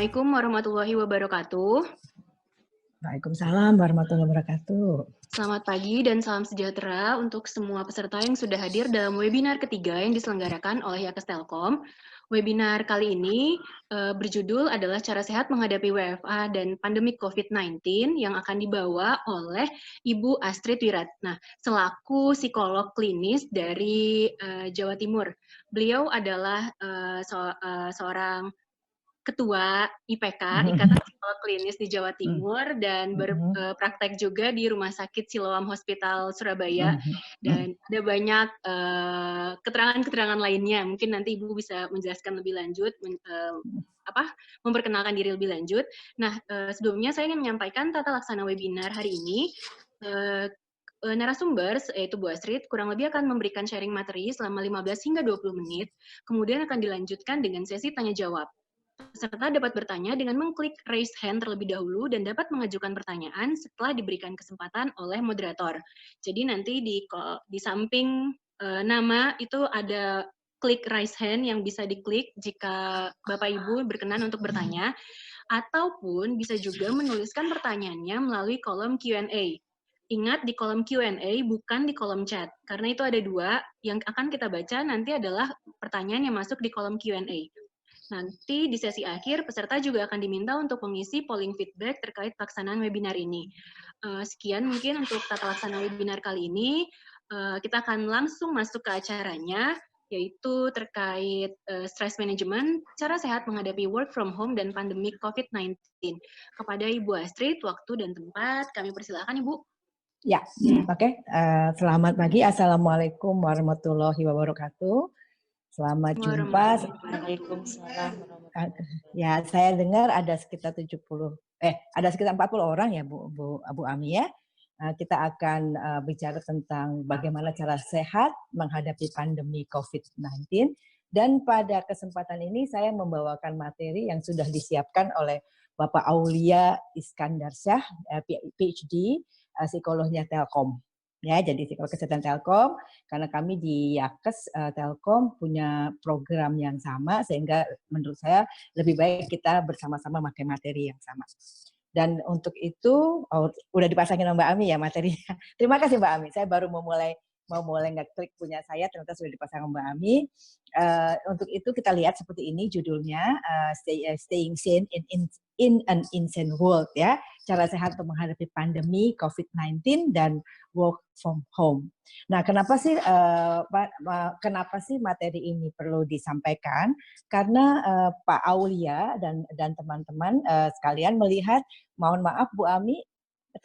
Assalamualaikum warahmatullahi wabarakatuh. Waalaikumsalam warahmatullahi wabarakatuh. Selamat pagi dan salam sejahtera untuk semua peserta yang sudah hadir dalam webinar ketiga yang diselenggarakan oleh Yakes Telkom. Webinar kali ini berjudul adalah Cara Sehat Menghadapi WFA dan Pandemi COVID-19 yang akan dibawa oleh Ibu Astrid Wiratna, selaku psikolog klinis dari Jawa Timur. Beliau adalah seorang Ketua IPK, Ikatan Psikolog Klinis di Jawa Timur, dan berpraktek juga di Rumah Sakit Siloam Hospital Surabaya. Dan ada banyak keterangan-keterangan lainnya. Mungkin nanti Ibu bisa menjelaskan lebih lanjut, memperkenalkan diri lebih lanjut. Nah, sebelumnya saya ingin menyampaikan tata laksana webinar hari ini. Narasumber, yaitu Bu Astrid, kurang lebih akan memberikan sharing materi selama 15 hingga 20 menit, kemudian akan dilanjutkan dengan sesi tanya-jawab. Peserta dapat bertanya dengan mengklik raise hand terlebih dahulu dan dapat mengajukan pertanyaan setelah diberikan kesempatan oleh moderator. Jadi nanti di samping nama itu ada klik raise hand yang bisa diklik jika Bapak Ibu berkenan untuk bertanya, ataupun bisa juga menuliskan pertanyaannya melalui kolom Q&A. Ingat, di kolom Q&A bukan di kolom chat, karena itu ada dua. Yang akan kita baca nanti adalah pertanyaan yang masuk di kolom Q&A. Nanti di sesi akhir, peserta juga akan diminta untuk mengisi polling feedback terkait pelaksanaan webinar ini. Sekian mungkin untuk tata laksana webinar kali ini. Kita akan langsung masuk ke acaranya, yaitu terkait stress management, cara sehat menghadapi work from home dan pandemi COVID-19. Kepada Ibu Astrid, waktu dan tempat, kami persilakan Ibu. Ya, oke. Selamat pagi. Assalamualaikum warahmatullahi wabarakatuh. Selamat jumpa. Waalaikumsalam. Ya, saya dengar ada sekitar 40 orang ya Bu Ami ya. Kita akan bicara tentang bagaimana cara sehat menghadapi pandemi COVID-19. Dan pada kesempatan ini saya membawakan materi yang sudah disiapkan oleh Bapak Aulia Iskandar Syah, PhD, psikolognya Telkom. Ya, jadi psikolog kesehatan Telkom, karena kami di Yakes Telkom punya program yang sama, sehingga menurut saya lebih baik kita bersama-sama pakai materi yang sama. Dan untuk itu, udah dipasangin sama Mbak Ami ya materinya. Terima kasih Mbak Ami, saya baru mau mulai ngeklik punya saya, ternyata sudah dipasang Mbak Ami. Untuk itu kita lihat seperti ini judulnya, Staying Sane in an Insane World ya, cara sehat untuk menghadapi pandemi COVID-19 dan work from home. Nah, kenapa sih materi ini perlu disampaikan? Karena Pak Aulia dan teman-teman sekalian melihat, mohon maaf Bu Ami,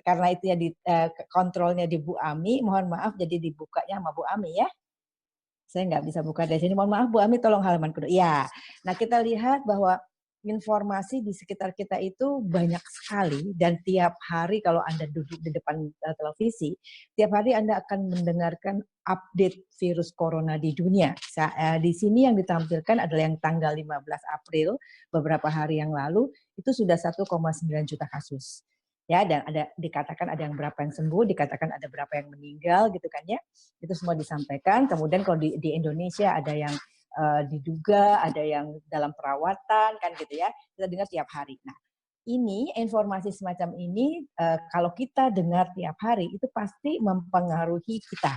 karena itu ya kontrolnya di Bu Ami, mohon maaf jadi dibukanya sama Bu Ami ya. Saya nggak bisa buka dari sini, mohon maaf Bu Ami, tolong halaman kedua. Ya, nah kita lihat bahwa informasi di sekitar kita itu banyak sekali, dan tiap hari kalau Anda duduk di depan televisi, tiap hari Anda akan mendengarkan update virus corona di dunia. Di sini yang ditampilkan adalah yang tanggal 15 April, beberapa hari yang lalu, itu sudah 1,9 juta kasus. Ya, dan dikatakan ada yang berapa yang sembuh, dikatakan ada berapa yang meninggal gitu kan ya. Itu semua disampaikan. Kemudian kalau di Indonesia ada yang diduga, ada yang dalam perawatan kan gitu ya. Kita dengar tiap hari. Nah, ini informasi semacam ini kalau kita dengar tiap hari itu pasti mempengaruhi kita.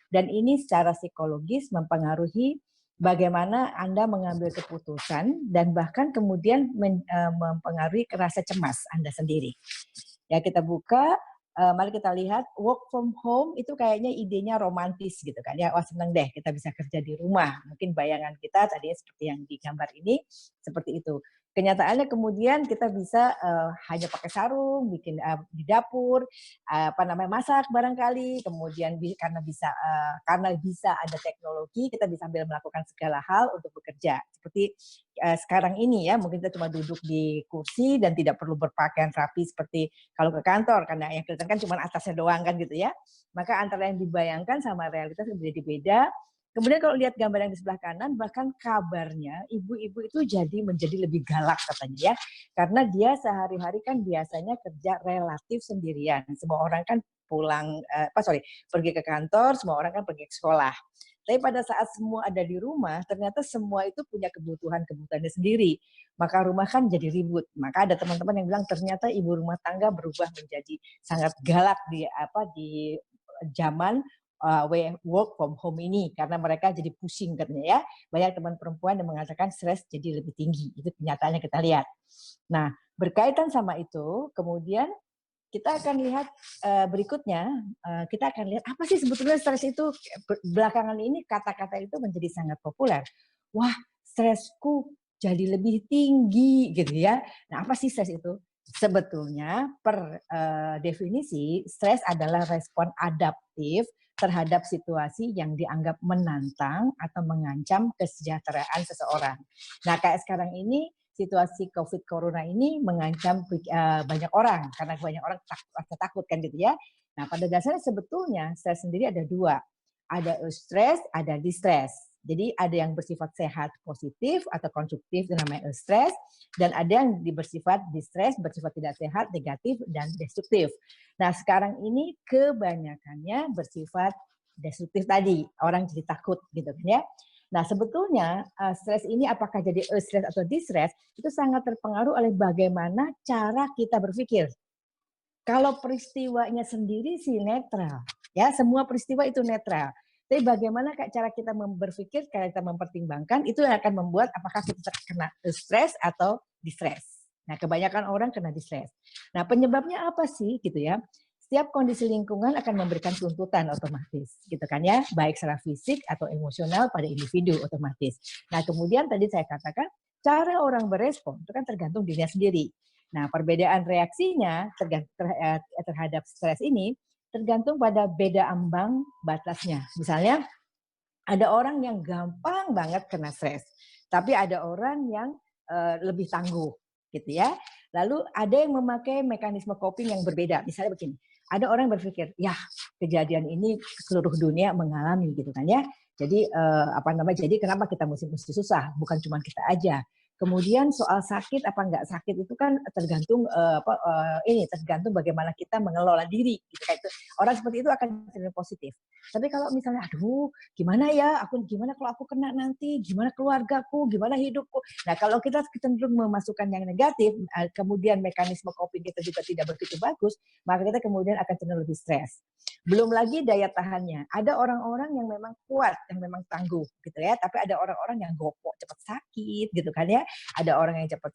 Dan ini secara psikologis mempengaruhi bagaimana Anda mengambil keputusan, dan bahkan kemudian mempengaruhi rasa cemas Anda sendiri. Ya, kita buka, mari kita lihat work from home itu kayaknya idenya romantis gitu kan ya. Wah, seneng deh kita bisa kerja di rumah. Mungkin bayangan kita tadinya seperti yang di gambar ini, seperti itu. Kenyataannya kemudian kita bisa hanya pakai sarung, bikin di dapur, masak barangkali. Kemudian karena bisa ada teknologi, kita bisa sambil melakukan segala hal untuk bekerja. Seperti sekarang ini ya, mungkin kita cuma duduk di kursi dan tidak perlu berpakaian rapi seperti kalau ke kantor, karena yang kelihatan kan cuma atasnya doang kan gitu ya. Maka antara yang dibayangkan sama realitas menjadi beda. Kemudian kalau lihat gambar yang di sebelah kanan, bahkan kabarnya ibu-ibu itu menjadi lebih galak katanya ya. Karena dia sehari-hari kan biasanya kerja relatif sendirian. Semua orang kan pergi ke kantor, semua orang kan pergi ke sekolah. Tapi pada saat semua ada di rumah, ternyata semua itu punya kebutuhannya sendiri. Maka rumah kan jadi ribut. Maka ada teman-teman yang bilang ternyata ibu rumah tangga berubah menjadi sangat galak di zaman work from home ini karena mereka jadi pusing katanya ya. Banyak teman perempuan yang mengatakan stres jadi lebih tinggi. Itu kenyataannya kita lihat. Nah, berkaitan sama itu, kemudian kita akan lihat berikutnya, kita akan lihat apa sih sebetulnya stres itu. Belakangan ini kata-kata itu menjadi sangat populer. Wah, stresku jadi lebih tinggi gitu ya. Nah, apa sih stres itu? Sebetulnya per definisi, stres adalah respon adaptif terhadap situasi yang dianggap menantang atau mengancam kesejahteraan seseorang. Nah, kayak sekarang ini situasi COVID Corona ini mengancam banyak orang karena banyak orang takut kan gitu ya. Nah, pada dasarnya sebetulnya stres sendiri ada dua, ada eustress, ada distress. Jadi ada yang bersifat sehat positif atau konstruktif itu namanya eustress, dan ada yang bersifat distress, bersifat tidak sehat negatif dan destruktif. Nah, sekarang ini kebanyakannya bersifat destruktif tadi, orang jadi takut gitu kan ya. Nah, sebetulnya stres ini apakah jadi eustress atau distress itu sangat terpengaruh oleh bagaimana cara kita berpikir. Kalau peristiwanya sendiri sih netral, ya semua peristiwa itu netral. Tapi bagaimana cara kita berpikir, cara kita mempertimbangkan itu yang akan membuat apakah kita kena stres atau distress. Nah, kebanyakan orang kena distress. Nah, penyebabnya apa sih gitu ya? Setiap kondisi lingkungan akan memberikan tuntutan otomatis, gitu kan ya, baik secara fisik atau emosional pada individu otomatis. Nah, kemudian tadi saya katakan cara orang berespon itu kan tergantung dirinya sendiri. Nah, perbedaan reaksinya terhadap stres ini tergantung pada beda ambang batasnya. Misalnya, ada orang yang gampang banget kena stres, tapi ada orang yang lebih tangguh, gitu ya. Lalu ada yang memakai mekanisme coping yang berbeda. Misalnya begini, ada orang berpikir, ya kejadian ini seluruh dunia mengalami, gitu kan ya. Jadi jadi kenapa kita mesti susah? Bukan cuma kita aja. Kemudian soal sakit apa enggak sakit itu kan tergantung tergantung bagaimana kita mengelola diri gitu kayak itu. Orang seperti itu akan cenderung positif. Tapi kalau misalnya aduh gimana ya gimana kalau aku kena nanti, gimana keluargaku, gimana hidupku. Nah, kalau kita cenderung memasukkan yang negatif, kemudian mekanisme coping kita juga tidak begitu bagus, maka kita kemudian akan cenderung lebih stres. Belum lagi daya tahannya. Ada orang-orang yang memang kuat, yang memang tangguh gitu ya, tapi ada orang-orang yang gopok, cepat sakit gitu kan ya. Ada orang yang cepat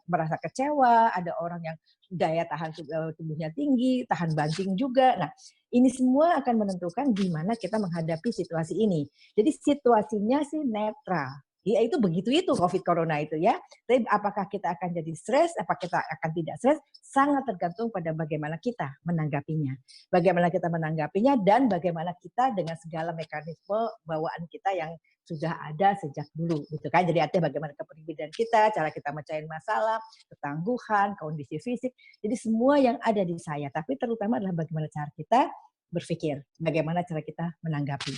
merasa kecewa, ada orang yang daya tahan tubuhnya tinggi, tahan banting juga. Nah, ini semua akan menentukan gimana kita menghadapi situasi ini. Jadi situasinya sih netral. Ya itu begitu itu COVID Corona itu ya. Tapi apakah kita akan jadi stres, apakah kita akan tidak stres, sangat tergantung pada bagaimana kita menanggapinya. Bagaimana kita menanggapinya dan bagaimana kita dengan segala mekanisme bawaan kita yang sudah ada sejak dulu gitu kan. Jadi artinya bagaimana kepribadian kita, cara kita mecahin masalah, ketangguhan, kondisi fisik. Jadi semua yang ada di saya, tapi terutama adalah bagaimana cara kita berpikir, bagaimana cara kita menanggapi.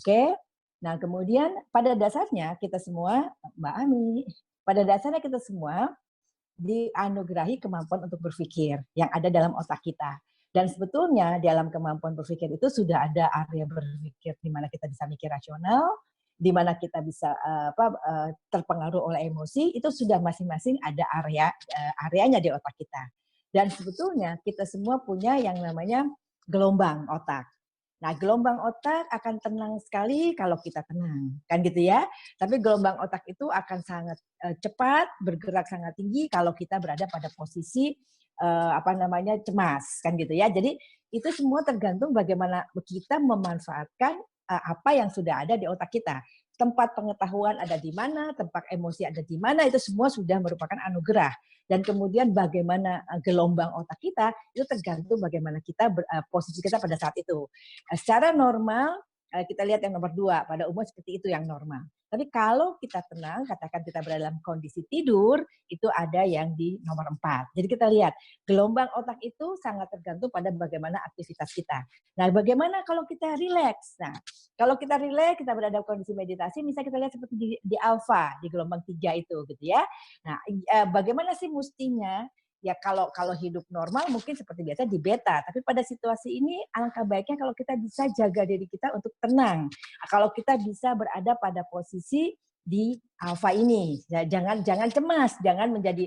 Oke. Nah, kemudian pada dasarnya kita semua, Mbak Ami, pada dasarnya kita semua dianugerahi kemampuan untuk berpikir yang ada dalam otak kita. Dan sebetulnya dalam kemampuan berpikir itu sudah ada area berpikir di mana kita bisa mikir rasional, di mana kita bisa terpengaruh oleh emosi, itu sudah masing-masing ada areanya di otak kita. Dan sebetulnya kita semua punya yang namanya gelombang otak. Nah, gelombang otak akan tenang sekali kalau kita tenang, kan gitu ya. Tapi gelombang otak itu akan sangat cepat, bergerak sangat tinggi kalau kita berada pada posisi cemas, kan gitu ya. Jadi itu semua tergantung bagaimana kita memanfaatkan apa yang sudah ada di otak kita. Tempat pengetahuan ada di mana, tempat emosi ada di mana, itu semua sudah merupakan anugerah. Dan kemudian bagaimana gelombang otak kita, itu tergantung bagaimana kita posisi kita pada saat itu. Secara normal, kita lihat yang nomor 2, pada umum seperti itu yang normal. Tapi kalau kita tenang, katakan kita berada dalam kondisi tidur, itu ada yang di nomor 4. Jadi kita lihat, gelombang otak itu sangat tergantung pada bagaimana aktivitas kita. Nah, bagaimana kalau kita rileks? Nah, kalau kita rileks, kita berada dalam kondisi meditasi, misalnya kita lihat seperti di alfa, di gelombang 3 itu gitu ya. Nah, bagaimana sih mestinya Ya kalau hidup normal mungkin seperti biasa di beta, tapi pada situasi ini alangkah baiknya kalau kita bisa jaga diri kita untuk tenang. Kalau kita bisa berada pada posisi di alfa ini, ya, jangan cemas, jangan menjadi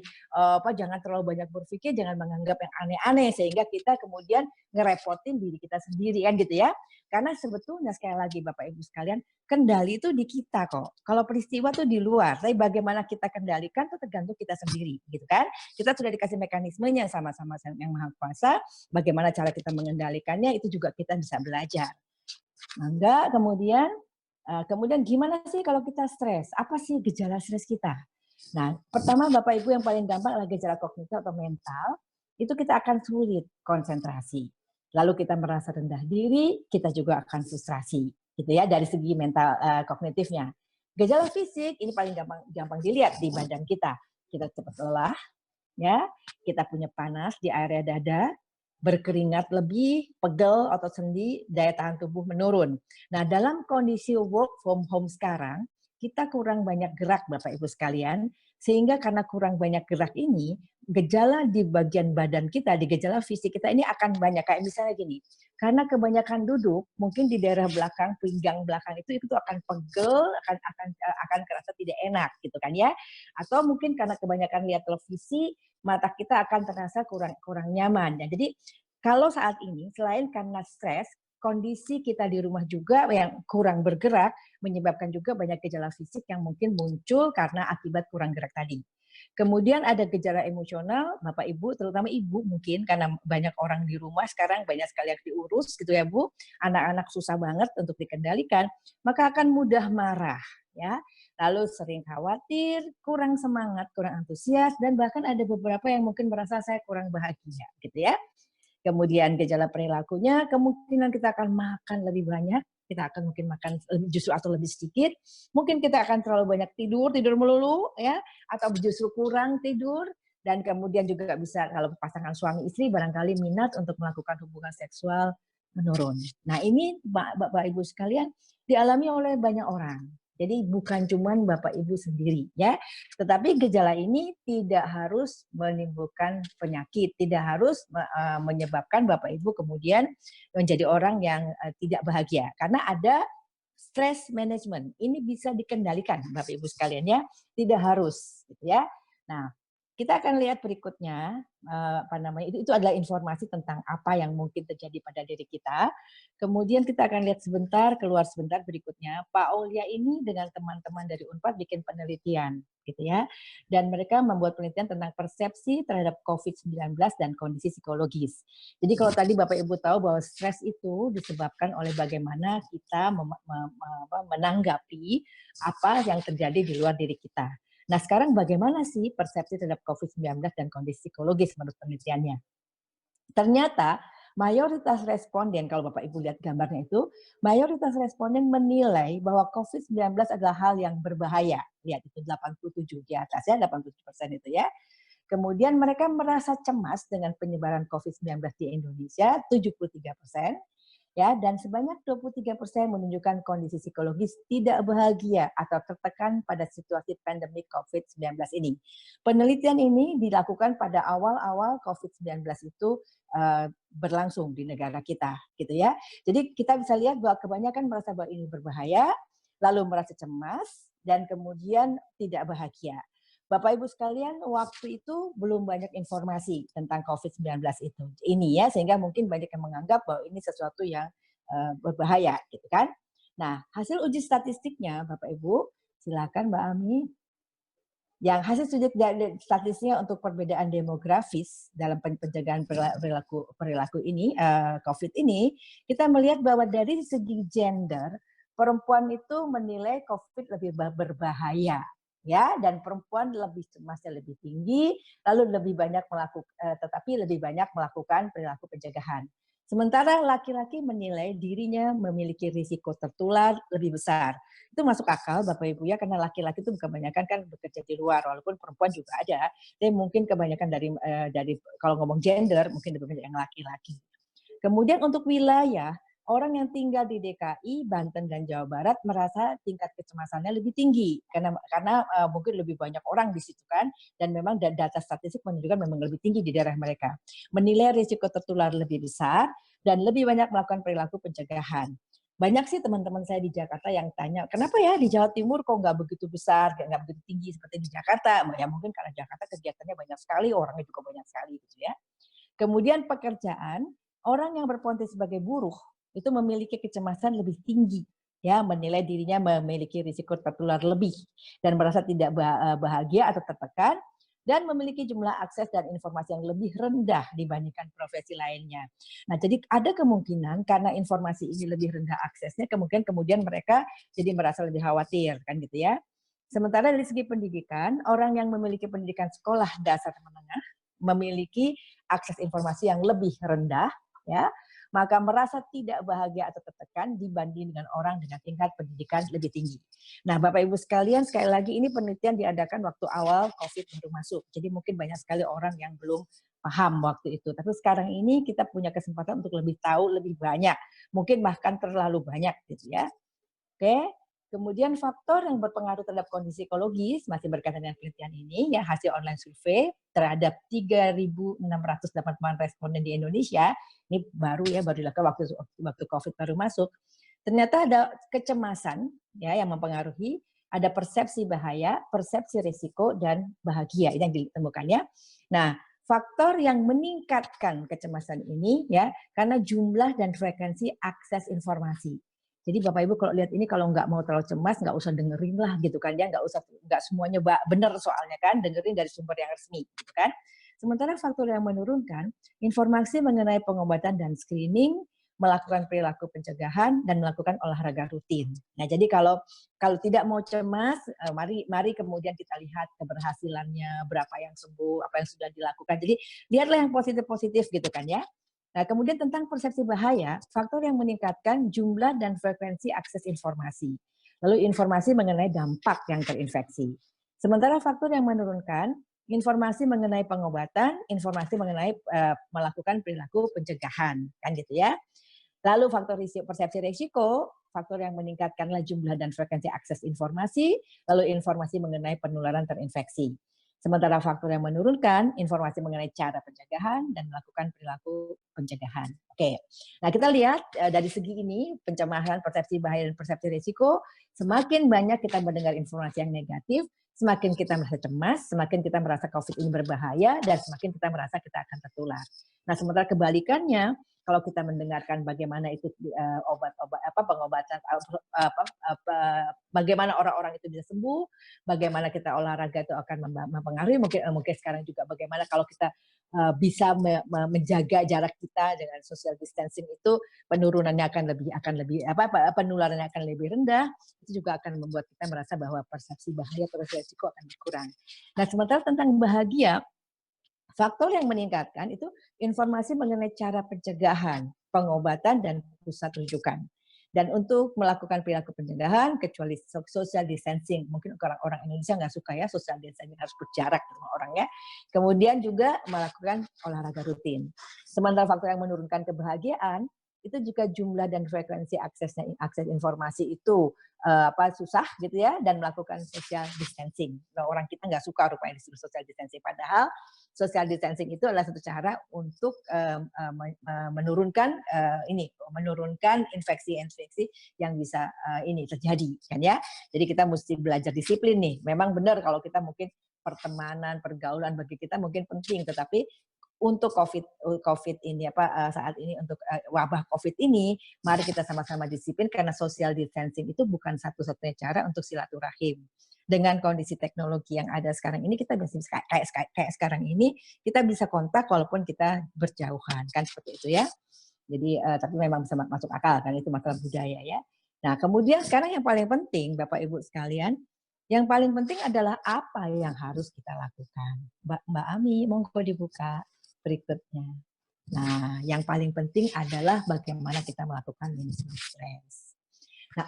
jangan terlalu banyak berpikir, jangan menganggap yang aneh-aneh sehingga kita kemudian ngerepotin diri kita sendiri kan gitu ya. Karena sebetulnya sekali lagi Bapak Ibu sekalian, kendali itu di kita kok. Kalau peristiwa tuh di luar, tapi bagaimana kita kendalikan itu tergantung kita sendiri gitu kan. Kita sudah dikasih mekanismenya sama-sama yang Maha Kuasa, bagaimana cara kita mengendalikannya itu juga kita bisa belajar. Mangga, kemudian gimana sih kalau kita stres? Apa sih gejala stres kita? Nah, pertama Bapak Ibu yang paling gampang adalah gejala kognitif atau mental, itu kita akan sulit konsentrasi. Lalu kita merasa rendah diri, kita juga akan frustrasi, gitu ya dari segi mental kognitifnya. Gejala fisik ini paling gampang dilihat di badan kita. Kita cepat lelah, ya, kita punya panas di area dada, berkeringat lebih, pegel, otot sendi, daya tahan tubuh menurun. Nah, dalam kondisi work from home sekarang, kita kurang banyak gerak Bapak Ibu sekalian, sehingga karena kurang banyak gerak ini, gejala di bagian badan kita, di gejala fisik kita ini akan banyak. Kayak misalnya gini, karena kebanyakan duduk, mungkin di daerah belakang, pinggang belakang itu akan pegel, akan kerasa tidak enak gitu kan ya. Atau mungkin karena kebanyakan lihat televisi, mata kita akan terasa kurang nyaman. Ya, jadi kalau saat ini selain karena stres, kondisi kita di rumah juga yang kurang bergerak menyebabkan juga banyak gejala fisik yang mungkin muncul karena akibat kurang gerak tadi. Kemudian ada gejala emosional, Bapak Ibu, terutama Ibu mungkin karena banyak orang di rumah sekarang banyak sekali yang diurus gitu ya Bu, anak-anak susah banget untuk dikendalikan, maka akan mudah marah ya. Lalu sering khawatir, kurang semangat, kurang antusias, dan bahkan ada beberapa yang mungkin merasa saya kurang bahagia gitu ya. Kemudian gejala perilakunya, kemungkinan kita akan makan lebih banyak, kita akan mungkin makan justru atau lebih sedikit, mungkin kita akan terlalu banyak tidur melulu ya, atau justru kurang tidur, dan kemudian juga bisa kalau pasangan suami istri barangkali minat untuk melakukan hubungan seksual menurun. Nah ini Bapak Ibu sekalian dialami oleh banyak orang. Jadi bukan cuma Bapak Ibu sendiri ya, tetapi gejala ini tidak harus menimbulkan penyakit, tidak harus menyebabkan Bapak Ibu kemudian menjadi orang yang tidak bahagia. Karena ada stress management, ini bisa dikendalikan Bapak Ibu sekalian ya, tidak harus gitu ya. Nah, kita akan lihat berikutnya itu adalah informasi tentang apa yang mungkin terjadi pada diri kita. Kemudian kita akan lihat keluar sebentar berikutnya. Pak Aulia ini dengan teman-teman dari Unpad bikin penelitian gitu ya. Dan mereka membuat penelitian tentang persepsi terhadap COVID-19 dan kondisi psikologis. Jadi kalau tadi Bapak Ibu tahu bahwa stres itu disebabkan oleh bagaimana kita menanggapi apa yang terjadi di luar diri kita. Nah, sekarang bagaimana sih persepsi terhadap COVID-19 dan kondisi psikologis menurut penelitiannya? Ternyata mayoritas responden, kalau Bapak Ibu lihat gambarnya itu, mayoritas responden menilai bahwa COVID-19 adalah hal yang berbahaya. Lihat itu 87 di atas ya, 87% itu ya. Kemudian mereka merasa cemas dengan penyebaran COVID-19 di Indonesia, 73%. Ya, dan sebanyak 23% menunjukkan kondisi psikologis tidak bahagia atau tertekan pada situasi pandemi COVID-19 ini. Penelitian ini dilakukan pada awal-awal COVID-19 itu berlangsung di negara kita, gitu ya. Jadi kita bisa lihat bahwa kebanyakan merasa bahwa ini berbahaya, lalu merasa cemas, dan kemudian tidak bahagia. Bapak Ibu sekalian, waktu itu belum banyak informasi tentang COVID-19 itu. Ini ya, sehingga mungkin banyak yang menganggap bahwa ini sesuatu yang berbahaya, gitu kan. Nah, hasil uji statistiknya, Bapak Ibu, silakan Mbak Ami. Yang hasil uji statistiknya untuk perbedaan demografis dalam pencegahan perilaku ini, COVID ini, kita melihat bahwa dari segi gender, perempuan itu menilai COVID lebih berbahaya, ya, dan perempuan cemasnya lebih tinggi, lalu lebih banyak melakukan perilaku pencegahan. Sementara laki-laki menilai dirinya memiliki risiko tertular lebih besar. Itu masuk akal Bapak Ibu ya, karena laki-laki itu kebanyakan kan bekerja di luar, walaupun perempuan juga ada. Tapi mungkin kebanyakan dari kalau ngomong gender mungkin lebih banyak yang laki-laki. Kemudian untuk wilayah, orang yang tinggal di DKI, Banten dan Jawa Barat merasa tingkat kecemasannya lebih tinggi karena mungkin lebih banyak orang di situ kan, dan memang data statistik menunjukkan memang lebih tinggi di daerah mereka. Menilai risiko tertular lebih besar dan lebih banyak melakukan perilaku pencegahan. Banyak sih teman-teman saya di Jakarta yang tanya, kenapa ya di Jawa Timur kok nggak begitu besar, nggak begitu tinggi seperti di Jakarta? Ya mungkin karena Jakarta kegiatannya banyak sekali, orangnya juga banyak sekali gitu ya. Kemudian pekerjaan, orang yang berpotensi sebagai buruh itu memiliki kecemasan lebih tinggi, ya, menilai dirinya memiliki risiko tertular lebih dan merasa tidak bahagia atau tertekan dan memiliki jumlah akses dan informasi yang lebih rendah dibandingkan profesi lainnya. Nah, jadi ada kemungkinan karena informasi ini lebih rendah aksesnya, kemudian mereka jadi merasa lebih khawatir, kan gitu ya. Sementara dari segi pendidikan, orang yang memiliki pendidikan sekolah dasar menengah memiliki akses informasi yang lebih rendah, ya, maka merasa tidak bahagia atau tertekan dibanding dengan orang dengan tingkat pendidikan lebih tinggi. Nah, Bapak Ibu sekalian, sekali lagi ini penelitian diadakan waktu awal COVID baru masuk. Jadi mungkin banyak sekali orang yang belum paham waktu itu. Tapi sekarang ini kita punya kesempatan untuk lebih tahu lebih banyak, mungkin bahkan terlalu banyak gitu ya. Oke, kemudian faktor yang berpengaruh terhadap kondisi psikologis masih berkaitan dengan penelitian ini, ya hasil online survei terhadap 3.688 responden di Indonesia, ini baru dilakukan waktu COVID baru masuk. Ternyata ada kecemasan ya yang mempengaruhi, ada persepsi bahaya, persepsi risiko dan bahagia ini yang ditemukan ya. Nah, faktor yang meningkatkan kecemasan ini ya karena jumlah dan frekuensi akses informasi. Jadi Bapak Ibu kalau lihat ini kalau nggak mau terlalu cemas nggak usah dengerin lah gitu kan ya, nggak semuanya benar soalnya kan, dengerin dari sumber yang resmi gitu kan. Sementara faktor yang menurunkan informasi mengenai pengobatan dan screening, melakukan perilaku pencegahan dan melakukan olahraga rutin. Nah, jadi kalau tidak mau cemas, mari kemudian kita lihat keberhasilannya, berapa yang sembuh, apa yang sudah dilakukan. Jadi lihatlah yang positif-positif gitu kan ya. Nah, kemudian tentang persepsi bahaya, faktor yang meningkatkan jumlah dan frekuensi akses informasi. Lalu informasi mengenai dampak yang terinfeksi. Sementara faktor yang menurunkan, informasi mengenai pengobatan, informasi mengenai melakukan perilaku pencegahan, kan gitu ya. Lalu faktor persepsi risiko, faktor yang meningkatkanlah jumlah dan frekuensi akses informasi, lalu informasi mengenai penularan terinfeksi. Sementara faktor yang menurunkan informasi mengenai cara pencegahan dan melakukan perilaku pencegahan. Oke, nah kita lihat dari segi ini pencemaran persepsi bahaya dan persepsi risiko, semakin banyak kita mendengar informasi yang negatif, semakin kita merasa cemas, semakin kita merasa COVID ini berbahaya, dan semakin kita merasa kita akan tertular. Nah, sementara kebalikannya, kalau kita mendengarkan bagaimana itu pengobatan bagaimana orang-orang itu bisa sembuh, bagaimana kita olahraga itu akan mempengaruhi, mungkin sekarang juga bagaimana kalau kita bisa menjaga jarak kita dengan social distancing itu penurunannya akan lebih penularannya akan lebih rendah, itu juga akan membuat kita merasa bahwa persepsi bahaya atau risiko akan berkurang. Nah, sementara tentang bahagia, faktor yang meningkatkan itu informasi mengenai cara pencegahan, pengobatan, dan pusat rujukan. Dan untuk melakukan perilaku pencegahan, kecuali social distancing, mungkin orang-orang Indonesia nggak suka ya social distancing, harus berjarak sama orangnya. Kemudian juga melakukan olahraga rutin. Sementara faktor yang menurunkan kebahagiaan, itu jika jumlah dan frekuensi akses informasi itu susah gitu ya, dan melakukan social distancing. Nah, orang kita nggak suka rupanya disuruh social distancing, padahal social distancing itu adalah satu cara untuk menurunkan infeksi yang bisa ini terjadi kan ya. Jadi kita mesti belajar disiplin nih. Memang benar kalau kita mungkin pertemanan, pergaulan bagi kita mungkin penting, tetapi untuk COVID ini saat ini untuk wabah COVID ini, mari kita sama-sama disiplin karena social distancing itu bukan satu-satunya cara untuk silaturahim. Dengan kondisi teknologi yang ada sekarang ini, kita bisa kayak sekarang ini kita bisa kontak walaupun kita berjauhan, kan seperti itu ya. Jadi tapi memang bisa masuk akal kan, itu masalah budaya ya. Nah, kemudian sekarang yang paling penting Bapak Ibu sekalian, yang paling penting adalah apa yang harus kita lakukan. Mbak Ami, monggo dibuka berikutnya. Nah, yang paling penting adalah bagaimana kita melakukan manajemen stres. Nah,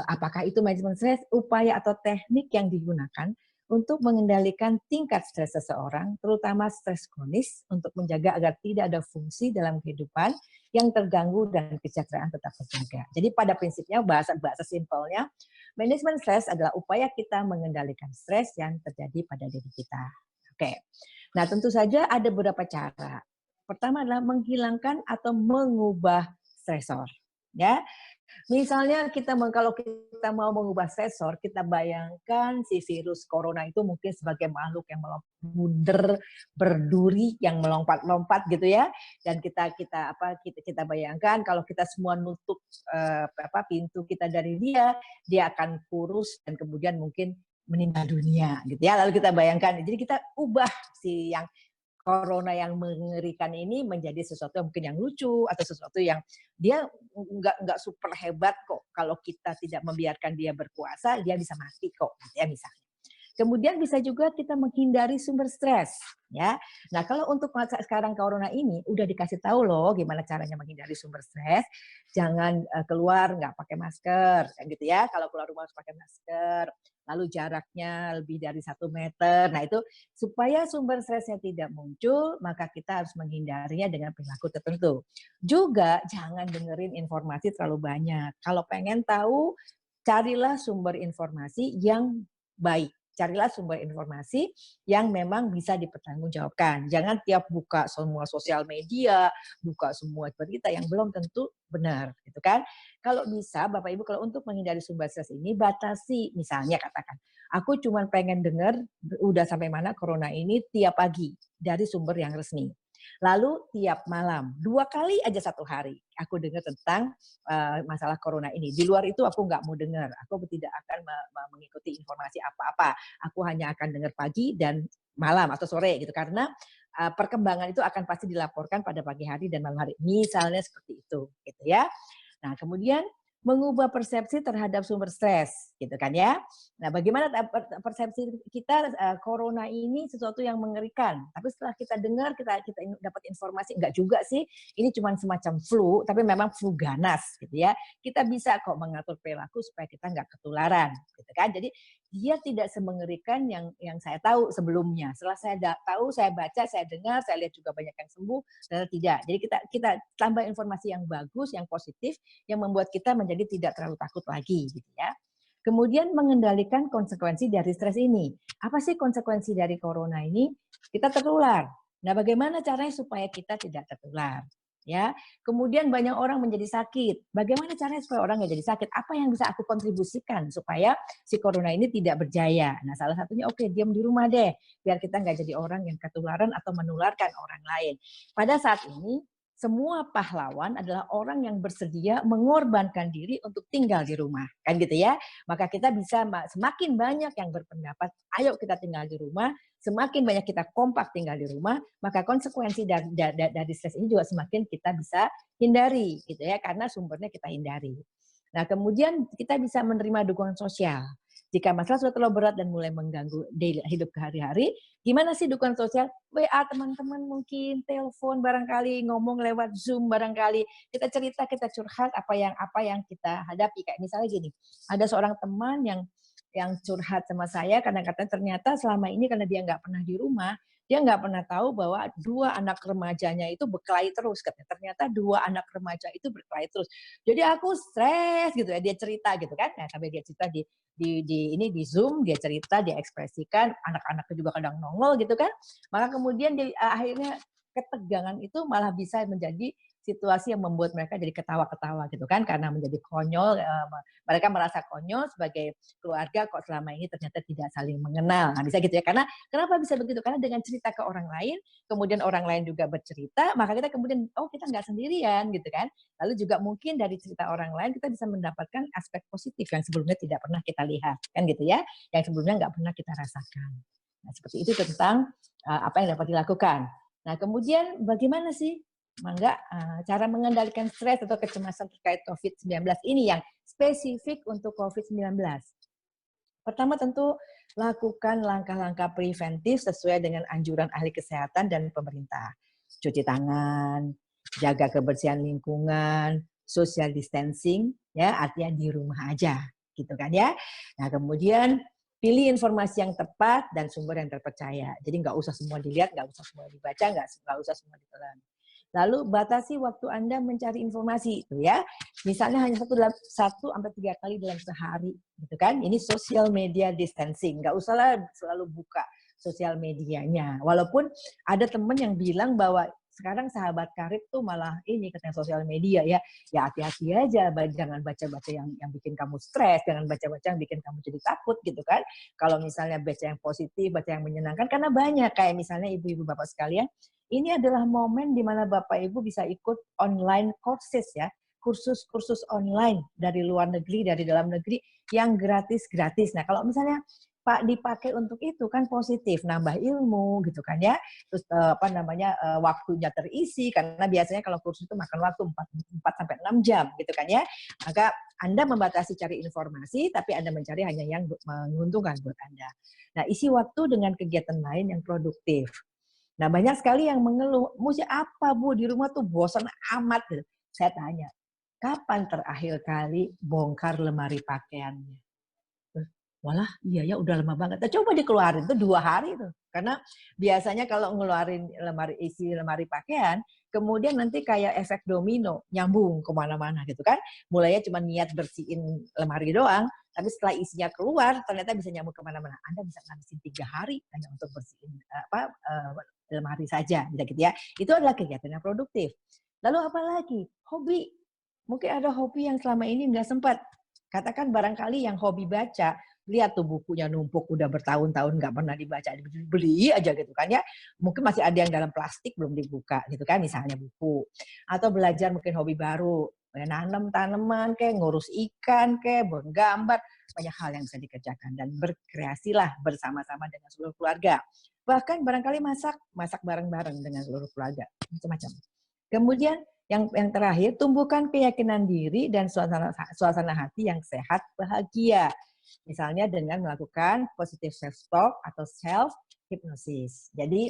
apakah itu manajemen stres, upaya atau teknik yang digunakan untuk mengendalikan tingkat stres seseorang, terutama stres kronis, untuk menjaga agar tidak ada fungsi dalam kehidupan yang terganggu dan kesejahteraan tetap terjaga. Jadi pada prinsipnya bahasa simpelnya, manajemen stres adalah upaya kita mengendalikan stres yang terjadi pada diri kita. Oke. Nah, tentu saja ada beberapa cara. Pertama adalah menghilangkan atau mengubah stresor. Ya, misalnya kalau kita mau mengubah stresor, kita bayangkan si virus corona itu mungkin sebagai makhluk yang mundur, berduri, yang melompat-lompat gitu ya. Dan kita bayangkan kalau kita semua nutup pintu kita dari dia akan kurus dan kemudian mungkin meninggal dunia gitu ya. Lalu kita bayangkan, jadi kita ubah si yang corona yang mengerikan ini menjadi sesuatu yang mungkin yang lucu atau sesuatu yang dia nggak super hebat kok. Kalau kita tidak membiarkan dia berkuasa, dia bisa mati kok, gitu ya misalnya. Kemudian bisa juga kita menghindari sumber stres, ya. Nah, kalau untuk masa sekarang corona ini udah dikasih tahu loh gimana caranya menghindari sumber stres. Jangan keluar nggak pakai masker, kayak gitu ya. Kalau keluar rumah harus pakai masker. Lalu jaraknya lebih dari 1 meter. Nah, itu supaya sumber stresnya tidak muncul, maka kita harus menghindarinya dengan perilaku tertentu. Juga jangan dengerin informasi terlalu banyak. Kalau pengen tahu, carilah sumber informasi yang baik. Carilah sumber informasi yang memang bisa dipertanggungjawabkan. Jangan tiap buka semua sosial media, buka semua berita yang belum tentu benar, gitu kan? Kalau bisa, Bapak Ibu, kalau untuk menghindari sumber stres ini, batasi. Misalnya katakan, aku cuma pengen dengar udah sampai mana corona ini tiap pagi dari sumber yang resmi. Lalu tiap malam, 2 kali aja 1 hari, aku dengar tentang masalah corona ini. Di luar itu aku nggak mau dengar, aku tidak akan mengikuti informasi apa-apa. Aku hanya akan dengar pagi dan malam atau sore gitu, karena perkembangan itu akan pasti dilaporkan pada pagi hari dan malam hari. Misalnya seperti itu, gitu ya. Nah, kemudian mengubah persepsi terhadap sumber stres, gitu kan ya. Nah, bagaimana persepsi kita corona ini sesuatu yang mengerikan. Tapi setelah kita dengar, kita dapat informasi, enggak juga sih, ini cuma semacam flu, tapi memang flu ganas, gitu ya. Kita bisa kok mengatur perilaku supaya kita enggak ketularan, gitu kan. Jadi dia tidak semengerikan yang saya tahu sebelumnya. Setelah saya tahu, saya baca, saya dengar, saya lihat juga banyak yang sembuh, dan tidak. Jadi kita tambah informasi yang bagus, yang positif, yang membuat kita menjadi tidak terlalu takut lagi, gitu ya. Kemudian mengendalikan konsekuensi dari stres ini. Apa sih konsekuensi dari corona ini? Kita tertular. Nah, bagaimana caranya supaya kita tidak tertular? Ya, kemudian banyak orang menjadi sakit. Bagaimana caranya supaya orang nggak jadi sakit? Apa yang bisa aku kontribusikan supaya si corona ini tidak berjaya? Nah, salah satunya oke, diam di rumah deh, biar kita nggak jadi orang yang ketularan atau menularkan orang lain. Pada saat ini semua pahlawan adalah orang yang bersedia mengorbankan diri untuk tinggal di rumah, kan gitu ya. Maka kita bisa semakin banyak yang berpendapat, ayo kita tinggal di rumah, semakin banyak kita kompak tinggal di rumah, maka konsekuensi dari stres ini juga semakin kita bisa hindari, gitu ya, karena sumbernya kita hindari. Nah, kemudian kita bisa menerima dukungan sosial. Jika masalah sudah terlalu berat dan mulai mengganggu hidup hari-hari, gimana sih dukungan sosial? WA teman-teman mungkin, telepon barangkali, ngomong lewat Zoom barangkali. Kita cerita, kita curhat apa yang kita hadapi. Kayak misalnya gini, ada seorang teman yang curhat sama saya karena katanya ternyata selama ini karena dia nggak pernah di rumah, dia nggak pernah tahu bahwa 2 anak remajanya itu berkelahi terus. Katanya ternyata 2 anak remaja itu berkelahi terus. Jadi aku stres gitu ya, dia cerita gitu kan. Nah, sampai dia cerita di Zoom, dia cerita, dia ekspresikan, anak-anaknya juga kadang nongol gitu kan. Maka kemudian akhirnya ketegangan itu malah bisa menjadi situasi yang membuat mereka jadi ketawa-ketawa gitu kan, karena menjadi konyol, mereka merasa konyol sebagai keluarga kok selama ini ternyata tidak saling mengenal. Nah, bisa gitu ya. Karena kenapa bisa begitu? Karena dengan cerita ke orang lain, kemudian orang lain juga bercerita, maka kita kemudian oh kita nggak sendirian gitu kan. Lalu juga mungkin dari cerita orang lain kita bisa mendapatkan aspek positif yang sebelumnya tidak pernah kita lihat, kan gitu ya, yang sebelumnya nggak pernah kita rasakan. Nah, seperti itu tentang apa yang dapat dilakukan. Nah, kemudian bagaimana sih cara mengendalikan stres atau kecemasan terkait COVID-19 ini yang spesifik untuk COVID-19? Pertama tentu lakukan langkah-langkah preventif sesuai dengan anjuran ahli kesehatan dan pemerintah. Cuci tangan, jaga kebersihan lingkungan, social distancing, ya artinya di rumah aja, gitu kan ya. Nah, kemudian Pilih informasi yang tepat dan sumber yang terpercaya. Jadi nggak usah semua dilihat, nggak usah semua dibaca, nggak usah semua ditelan. Lalu batasi waktu Anda mencari informasi itu ya. Misalnya hanya 1 sampai 3 kali dalam sehari, gitu kan? Ini social media distancing. Nggak usahlah selalu buka sosial medianya. Walaupun ada teman yang bilang bahwa sekarang sahabat karib tuh malah ini katanya sosial media ya. Ya hati-hati aja, jangan baca-baca yang bikin kamu stres, jangan baca-baca yang bikin kamu jadi takut gitu kan. Kalau misalnya baca yang positif, baca yang menyenangkan, karena banyak kayak misalnya ibu-ibu bapak sekalian, ini adalah momen di mana bapak ibu bisa ikut online courses ya, kursus-kursus online dari luar negeri, dari dalam negeri yang gratis-gratis. Nah kalau misalnya Pak dipakai untuk itu kan positif, nambah ilmu gitu kan ya. Terus waktunya terisi karena biasanya kalau kursus itu makan waktu 4 sampai 6 jam gitu kan ya. Maka Anda membatasi cari informasi tapi Anda mencari hanya yang menguntungkan buat Anda. Nah, isi waktu dengan kegiatan lain yang produktif. Nah, banyak sekali yang mengeluh, "Mesti apa, Bu? Di rumah tuh bosan amat." Gitu. Saya tanya, "Kapan terakhir kali bongkar lemari pakaiannya?" Walah, iya ya udah lama banget. Nah, coba dikeluarin tuh 2 hari tuh. Karena biasanya kalau ngeluarin isi lemari pakaian, kemudian nanti kayak efek domino, nyambung kemana-mana gitu kan. Mulainya cuma niat bersihin lemari doang, tapi setelah isinya keluar ternyata bisa nyambung kemana-mana. Anda bisa ngabisin 3 hari hanya untuk bersihin lemari saja, gitu ya. Itu adalah kegiatan yang produktif. Lalu apa lagi? Hobi. Mungkin ada hobi yang selama ini nggak sempat. Katakan barangkali yang hobi baca, lihat tuh bukunya numpuk udah bertahun-tahun nggak pernah dibaca, beli aja gitu kan ya. Mungkin masih ada yang dalam plastik belum dibuka gitu kan, misalnya buku. Atau belajar mungkin hobi baru, nanam tanaman kayak ngurus ikan kayak menggambar, banyak hal yang bisa dikerjakan dan berkreasilah bersama-sama dengan seluruh keluarga. Bahkan barangkali masak bareng-bareng dengan seluruh keluarga, macam-macam. Kemudian yang terakhir, tumbuhkan keyakinan diri dan suasana hati yang sehat, bahagia. Misalnya dengan melakukan positive self-talk atau self-hypnosis. Jadi,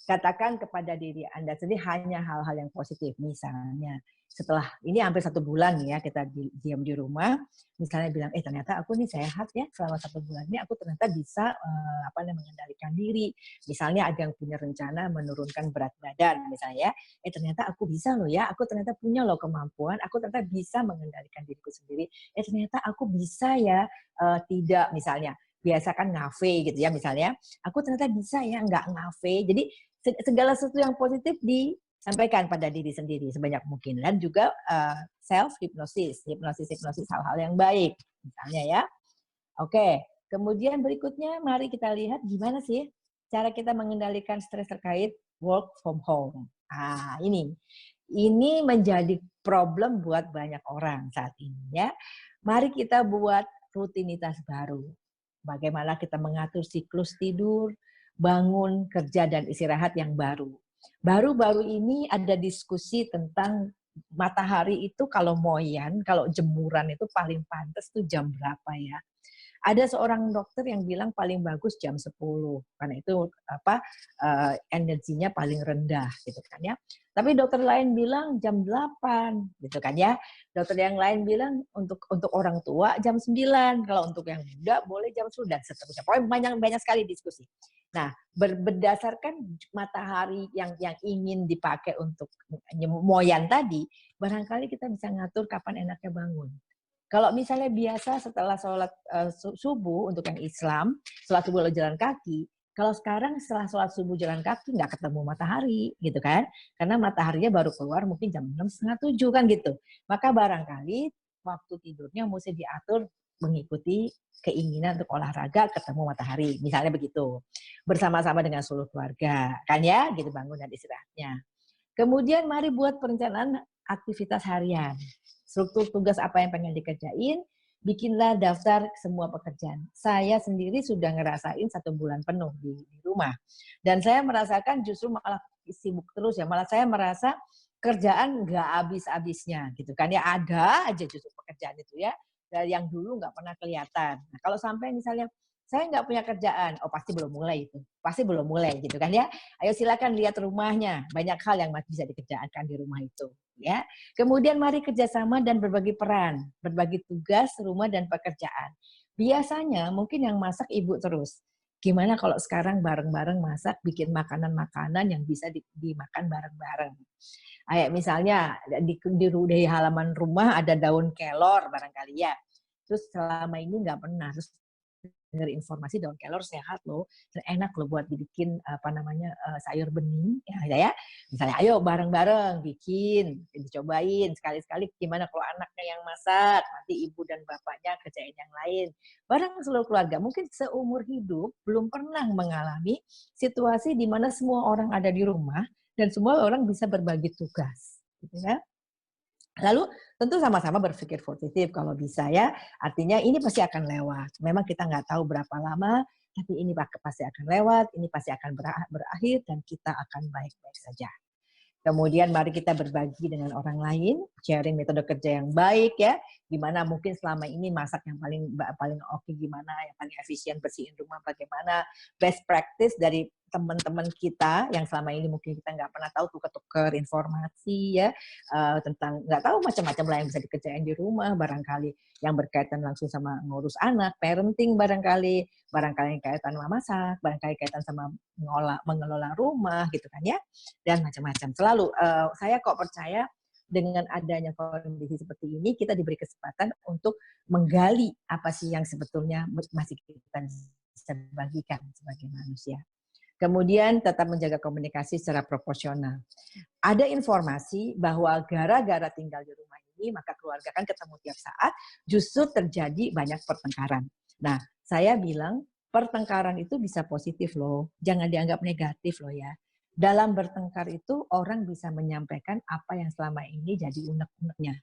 katakan kepada diri Anda sendiri hanya hal-hal yang positif. Misalnya, setelah ini hampir 1 bulan ya kita diam di rumah, misalnya bilang, ternyata aku nih sehat ya selama 1 bulan ini aku ternyata bisa mengendalikan diri. Misalnya ada yang punya rencana menurunkan berat badan misalnya, ternyata aku bisa loh ya, aku ternyata punya loh kemampuan, aku ternyata bisa mengendalikan diriku sendiri. Ternyata aku bisa ya tidak misalnya biasa kan ngafe gitu ya misalnya, aku ternyata bisa ya nggak ngafe. Jadi segala sesuatu yang positif disampaikan pada diri sendiri sebanyak mungkin dan juga self hipnosis hal-hal yang baik misalnya ya. Oke, kemudian berikutnya mari kita lihat gimana sih cara kita mengendalikan stres terkait work from home. Ini menjadi problem buat banyak orang saat ini ya. Mari kita buat rutinitas baru. Bagaimana kita mengatur siklus tidur, bangun, kerja, dan istirahat yang baru. Baru-baru ini ada diskusi tentang matahari itu kalau moyan, kalau jemuran itu paling pantas tuh jam berapa ya. Ada seorang dokter yang bilang paling bagus jam 10 karena itu energinya paling rendah gitu kan ya. Tapi dokter lain bilang jam 8 gitu kan ya. Dokter yang lain bilang untuk orang tua jam 9, kalau untuk yang muda boleh jam 10 dan seterusnya. Pokoknya banyak sekali diskusi. Nah, berdasarkan matahari yang ingin dipakai untuk moyan tadi, barangkali kita bisa ngatur kapan enaknya bangun. Kalau misalnya biasa setelah sholat subuh untuk yang Islam, sholat subuh lalu jalan kaki, kalau sekarang setelah sholat subuh jalan kaki nggak ketemu matahari gitu kan, karena mataharinya baru keluar mungkin jam 6, setengah 7 kan gitu. Maka barangkali waktu tidurnya mesti diatur mengikuti keinginan untuk olahraga ketemu matahari, misalnya begitu. Bersama-sama dengan seluruh keluarga, kan ya, gitu bangun dan istirahatnya. Kemudian mari buat perencanaan aktivitas harian. Struktur tugas apa yang pengen dikerjain, bikinlah daftar semua pekerjaan. Saya sendiri sudah ngerasain 1 bulan penuh di rumah. Dan saya merasakan justru malah sibuk terus ya, malah saya merasa kerjaan nggak habis-habisnya gitu kan ya, ada aja justru pekerjaan itu ya, dari yang dulu nggak pernah kelihatan. Nah, kalau sampai misalnya saya nggak punya kerjaan, pasti belum mulai itu, pasti belum mulai gitu kan ya. Ayo silakan lihat rumahnya, banyak hal yang masih bisa dikerjakan di rumah itu. Ya, kemudian mari kerjasama dan berbagi peran, berbagi tugas rumah dan pekerjaan. Biasanya mungkin yang masak ibu terus. Gimana kalau sekarang bareng-bareng masak, bikin makanan-makanan yang bisa dimakan bareng-bareng. Kayak misalnya di halaman rumah ada daun kelor barangkali ya. Terus selama ini nggak pernah, terus dengar informasi daun kelor sehat loh, dan enak loh buat dibikin apa namanya sayur bening ya. Misalnya ayo bareng-bareng bikin, dicobain sekali-sekali gimana kalau anaknya yang masak, nanti ibu dan bapaknya kerjain yang lain. Bareng seluruh keluarga, mungkin seumur hidup belum pernah mengalami situasi di mana semua orang ada di rumah dan semua orang bisa berbagi tugas, gitu ya. Lalu tentu sama-sama berpikir positif kalau bisa ya, artinya ini pasti akan lewat. Memang kita nggak tahu berapa lama, tapi ini pasti akan lewat, ini pasti akan berakhir dan kita akan baik-baik saja. Kemudian mari kita berbagi dengan orang lain, sharing metode kerja yang baik ya. Gimana mungkin selama ini masak yang paling oke gimana, yang paling efisien bersihin rumah bagaimana, best practice dari teman-teman kita yang selama ini mungkin kita nggak pernah tahu tukar-tukar informasi ya tentang nggak tahu macam-macam lah yang bisa dikerjain di rumah barangkali yang berkaitan langsung sama ngurus anak, parenting barangkali yang kaitan sama masak, barangkali kaitan sama mengelola rumah gitu kan ya dan macam-macam. Selalu saya kok percaya dengan adanya kondisi seperti ini kita diberi kesempatan untuk menggali apa sih yang sebetulnya masih kita bisa bagikan sebagai manusia. Kemudian tetap menjaga komunikasi secara proporsional. Ada informasi bahwa gara-gara tinggal di rumah ini maka keluarga kan ketemu tiap saat, justru terjadi banyak pertengkaran. Nah, saya bilang pertengkaran itu bisa positif loh, jangan dianggap negatif loh ya. Dalam bertengkar itu orang bisa menyampaikan apa yang selama ini jadi unek-uneknya.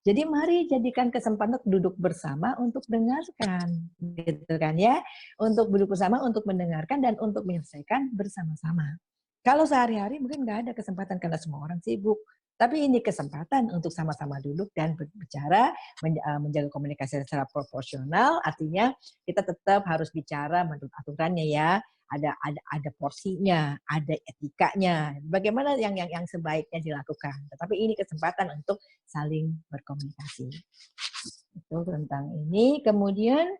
Jadi mari jadikan kesempatan duduk bersama untuk dengarkan, gitu kan ya. Untuk duduk bersama, untuk mendengarkan dan untuk menyelesaikan bersama-sama. Kalau sehari-hari mungkin nggak ada kesempatan karena semua orang sibuk. Tapi ini kesempatan untuk sama-sama duduk dan berbicara, menjaga komunikasi secara proporsional. Artinya kita tetap harus bicara menurut aturannya ya. Ada porsinya, ada etikanya. Bagaimana yang sebaiknya dilakukan. Tetapi ini kesempatan untuk saling berkomunikasi. Itu tentang ini. Kemudian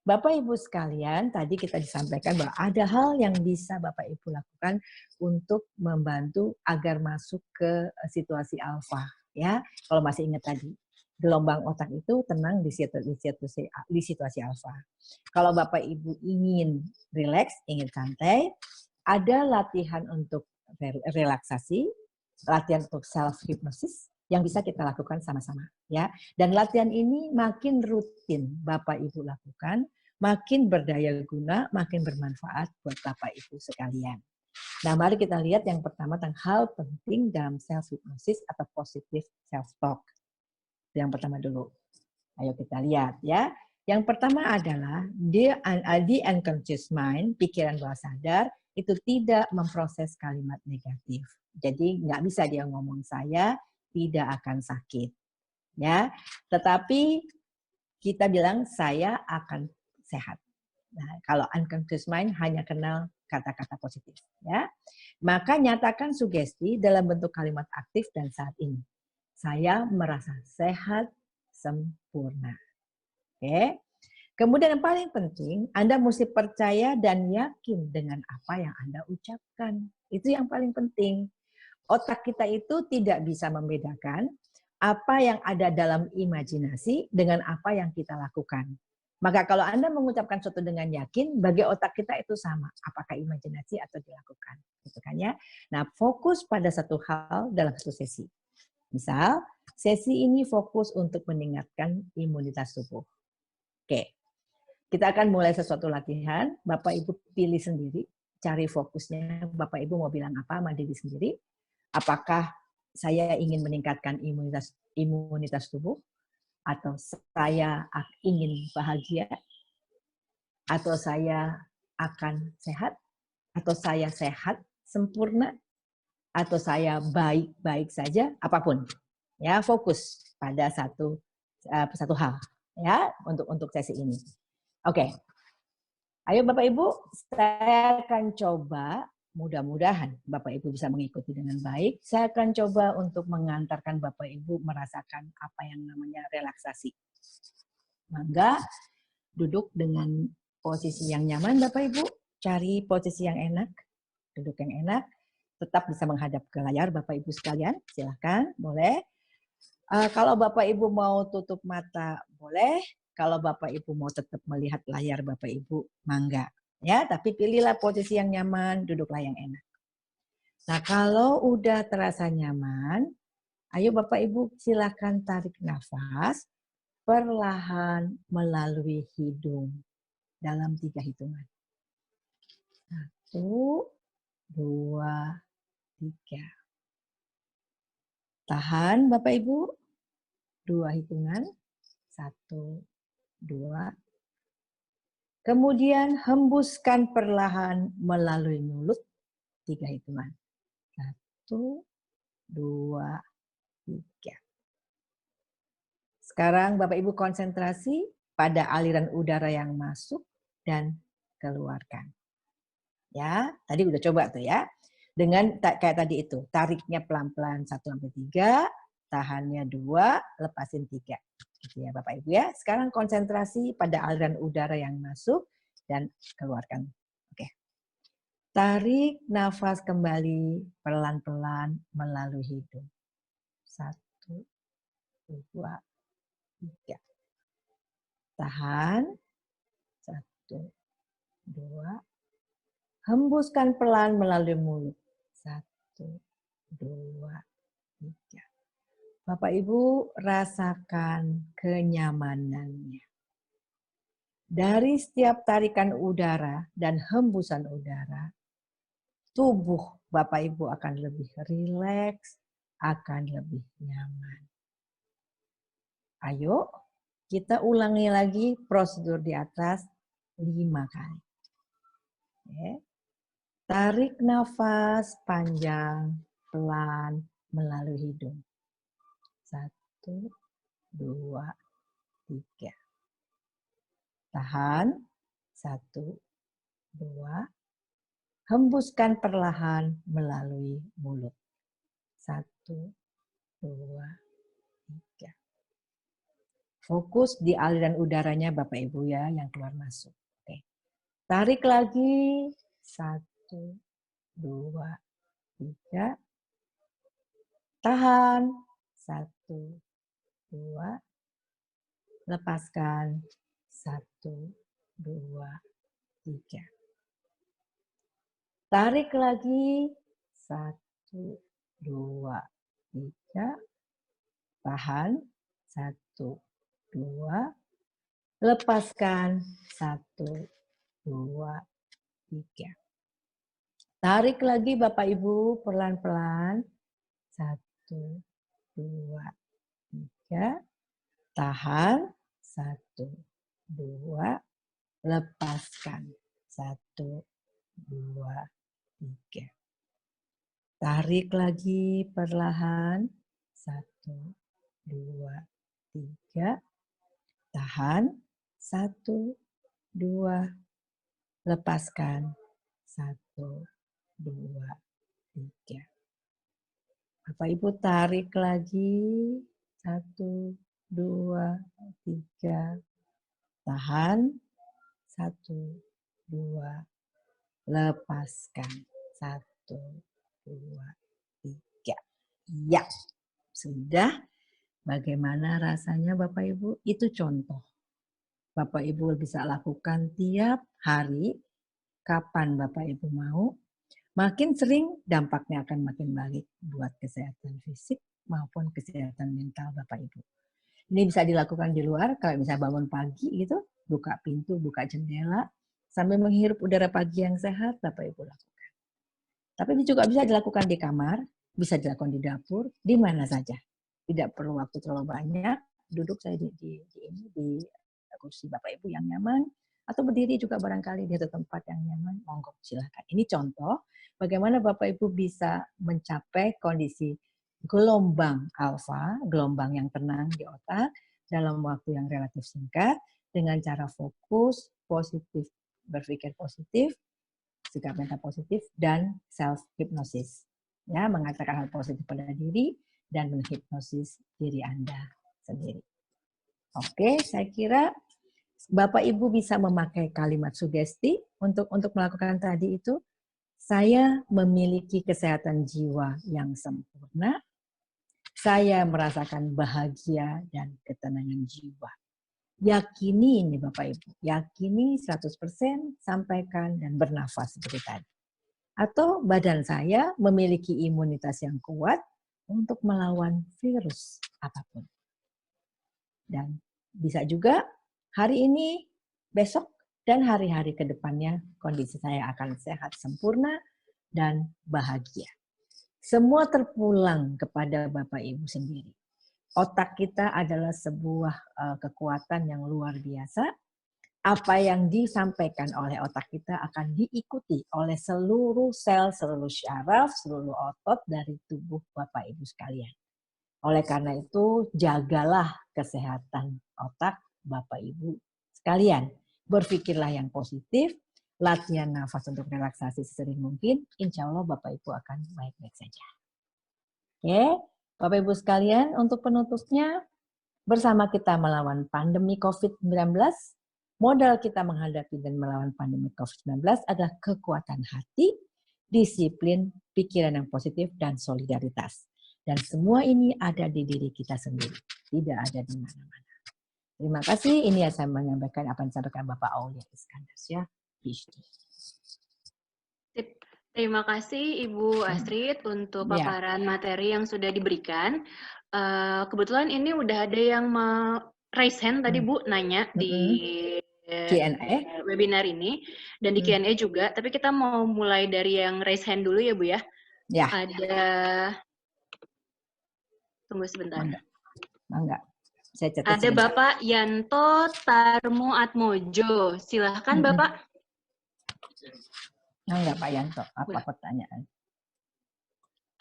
Bapak Ibu sekalian, tadi kita disampaikan bahwa ada hal yang bisa Bapak Ibu lakukan untuk membantu agar masuk ke situasi alfa. Ya, kalau masih ingat tadi, gelombang otak itu tenang di situasi alfa. Kalau Bapak Ibu ingin rileks, ingin santai, ada latihan untuk relaksasi, latihan untuk self hypnosis yang bisa kita lakukan sama-sama ya. Dan latihan ini makin rutin Bapak Ibu lakukan, makin berdaya guna, makin bermanfaat buat Bapak Ibu sekalian. Nah, mari kita lihat yang pertama tentang hal penting dalam self hypnosis atau positive self talk. Yang pertama dulu. Ayo kita lihat ya. Yang pertama adalah the unconscious mind, pikiran bawah sadar, itu tidak memproses kalimat negatif. Jadi nggak bisa dia ngomong saya tidak akan sakit. Ya, tetapi kita bilang saya akan sehat. Nah, kalau unconscious mind hanya kenal kata-kata positif. Ya, maka nyatakan sugesti dalam bentuk kalimat aktif dan saat ini. Saya merasa sehat sempurna. Oke. Kemudian yang paling penting, Anda mesti percaya dan yakin dengan apa yang Anda ucapkan. Itu yang paling penting. Otak kita itu tidak bisa membedakan apa yang ada dalam imajinasi dengan apa yang kita lakukan. Maka kalau Anda mengucapkan sesuatu dengan yakin, bagi otak kita itu sama, apakah imajinasi atau dilakukan. Gitu kan ya. Nah, fokus pada satu hal dalam satu sesi. Misal, sesi ini fokus untuk meningkatkan imunitas tubuh. Oke, kita akan mulai sesuatu latihan. Bapak Ibu pilih sendiri, cari fokusnya. Bapak Ibu mau bilang apa sama diri sendiri. Apakah saya ingin meningkatkan imunitas tubuh, atau saya ingin bahagia, atau saya akan sehat, atau saya sehat sempurna, atau saya baik-baik saja, apapun. Ya, fokus pada satu hal ya untuk sesi ini. Oke. Ayo Bapak Ibu, saya akan coba, mudah-mudahan Bapak Ibu bisa mengikuti dengan baik. Saya akan coba untuk mengantarkan Bapak Ibu merasakan apa yang namanya relaksasi. Mangga Duduk dengan posisi yang nyaman Bapak Ibu, cari posisi yang enak, duduk yang enak, tetap bisa menghadap ke layar Bapak Ibu sekalian, silahkan, boleh. Kalau Bapak Ibu mau tutup mata, boleh. Kalau Bapak Ibu mau tetap melihat layar Bapak Ibu, mangga. Ya, tapi pilihlah posisi yang nyaman, duduklah yang enak. Nah, kalau udah terasa nyaman, ayo Bapak Ibu silakan tarik nafas perlahan melalui hidung dalam 3 hitungan. 1, 2, 3. Tahan Bapak Ibu, 2 hitungan. 1, 2. Kemudian hembuskan perlahan melalui mulut 3 hitungan. 1, 2, 3. Sekarang Bapak Ibu konsentrasi pada aliran udara yang masuk dan keluarkan. Ya, tadi udah coba tuh ya. Dengan kayak tadi itu, tariknya pelan-pelan 1 sampai 3, tahannya 2, lepasin 3. Gitu ya Bapak Ibu ya. Sekarang konsentrasi pada aliran udara yang masuk dan keluarkan. Oke. Tarik nafas kembali pelan-pelan melalui hidung. 1, 2, 3. Tahan. 1, 2. Hembuskan pelan melalui mulut. 1, 2, 3. Bapak Ibu rasakan kenyamanannya. Dari setiap tarikan udara dan hembusan udara, tubuh Bapak Ibu akan lebih rileks, akan lebih nyaman. Ayo kita ulangi lagi prosedur di atas 5 kali. Oke. Tarik nafas panjang, pelan melalui hidung. 1, 2, 3. Tahan. 1, 2. Hembuskan perlahan melalui mulut. 1, 2, 3. Fokus di aliran udaranya Bapak Ibu ya yang keluar masuk. Oke. Tarik lagi. 1, 2, 3. Tahan. 1, 2. Lepaskan. 1, 2, 3. Tarik lagi. 1, 2, 3. Tahan. 1, 2. Lepaskan. 1, 2, 3. Tarik lagi Bapak Ibu pelan-pelan. 1, 2, 3. Tahan. 1, 2. Lepaskan. 1, 2, 3. Tarik lagi perlahan. 1, 2, 3. Tahan. 1, 2. Lepaskan. 1, 2, 3. Bapak Ibu tarik lagi. 1, 2, 3. Tahan. 1, 2. Lepaskan. 1, 2, 3. Ya, sudah. Bagaimana rasanya Bapak Ibu? Itu contoh. Bapak Ibu bisa lakukan tiap hari, kapan Bapak Ibu mau. Makin sering dampaknya akan makin baik buat kesehatan fisik maupun kesehatan mental Bapak Ibu. Ini bisa dilakukan di luar, kalau misalnya bangun pagi gitu, buka pintu, buka jendela, sambil menghirup udara pagi yang sehat, Bapak Ibu lakukan. Tapi ini juga bisa dilakukan di kamar, bisa dilakukan di dapur, di mana saja. Tidak perlu waktu terlalu banyak, duduk saya di kursi Bapak Ibu yang nyaman, atau berdiri juga barangkali di satu tempat yang nyaman, monggo silakan. Ini contoh bagaimana Bapak Ibu bisa mencapai kondisi gelombang alfa, gelombang yang tenang di otak dalam waktu yang relatif singkat dengan cara fokus, positif, berpikir positif, sikap mental positif, dan self-hypnosis. Ya, mengatakan hal positif pada diri dan menghipnosis diri Anda sendiri. Oke, saya kira Bapak Ibu bisa memakai kalimat sugesti untuk melakukan tadi itu. Saya memiliki kesehatan jiwa yang sempurna. Saya merasakan bahagia dan ketenangan jiwa. Yakini ini Bapak Ibu, yakini 100%, sampaikan dan bernafas seperti tadi. Atau badan saya memiliki imunitas yang kuat untuk melawan virus apapun. Dan bisa juga hari ini, besok, dan hari-hari ke depannya kondisi saya akan sehat sempurna dan bahagia. Semua terpulang kepada Bapak Ibu sendiri. Otak kita adalah sebuah kekuatan yang luar biasa. Apa yang disampaikan oleh otak kita akan diikuti oleh seluruh sel, seluruh syaraf, seluruh otot dari tubuh Bapak Ibu sekalian. Oleh karena itu, jagalah kesehatan otak Bapak Ibu sekalian. Berpikirlah yang positif, latihan nafas untuk relaksasi sesering mungkin, insya Allah Bapak Ibu akan baik-baik saja. Oke, Bapak Ibu sekalian, untuk penutupnya, bersama kita melawan pandemi COVID-19, modal kita menghadapi dan melawan pandemi COVID-19 adalah kekuatan hati, disiplin, pikiran yang positif, dan solidaritas. Dan semua ini ada di diri kita sendiri, tidak ada di mana-mana. Terima kasih, ini yang saya menyampaikan apa yang disampaikan Bapak Aulia Iskandar Syah, PhD. Terima kasih Ibu Astrid untuk paparan materi yang sudah diberikan. Kebetulan ini udah ada yang raise hand tadi Bu nanya di Q&A webinar ini dan di Q&A juga. Tapi kita mau mulai dari yang raise hand dulu ya Bu ya. Ya. Ada, tunggu sebentar. Mangga. Saya catat ada sebentar. Bapak Yanto Tarmo Atmojo. Silahkan Bapak. Mangga Pak Yanto, apa pertanyaan?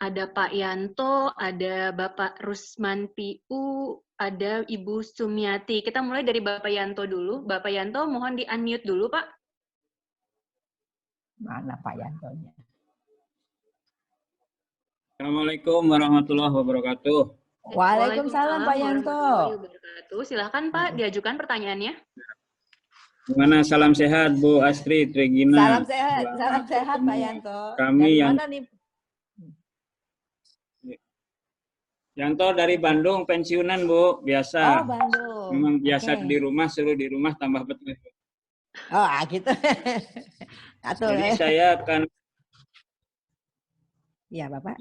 Ada Pak Yanto, ada Bapak Rusman Piu, ada Ibu Sumiati. Kita mulai dari Bapak Yanto dulu. Bapak Yanto, mohon di-unmute dulu, Pak. Mana Pak Yantonya? Assalamualaikum warahmatullahi wabarakatuh. Waalaikumsalam Pak Yanto. Silahkan Pak, diajukan pertanyaannya. Gimana, salam sehat Bu Astrid, Regina. Salam sehat Pak Yanto. Kami dari yang mana nih? Yanto dari Bandung, pensiunan Bu, biasa. Oh Bandung. Memang biasa di rumah, suruh di rumah tambah betul. Oh gitu. Jadi saya akan. Iya Bapak.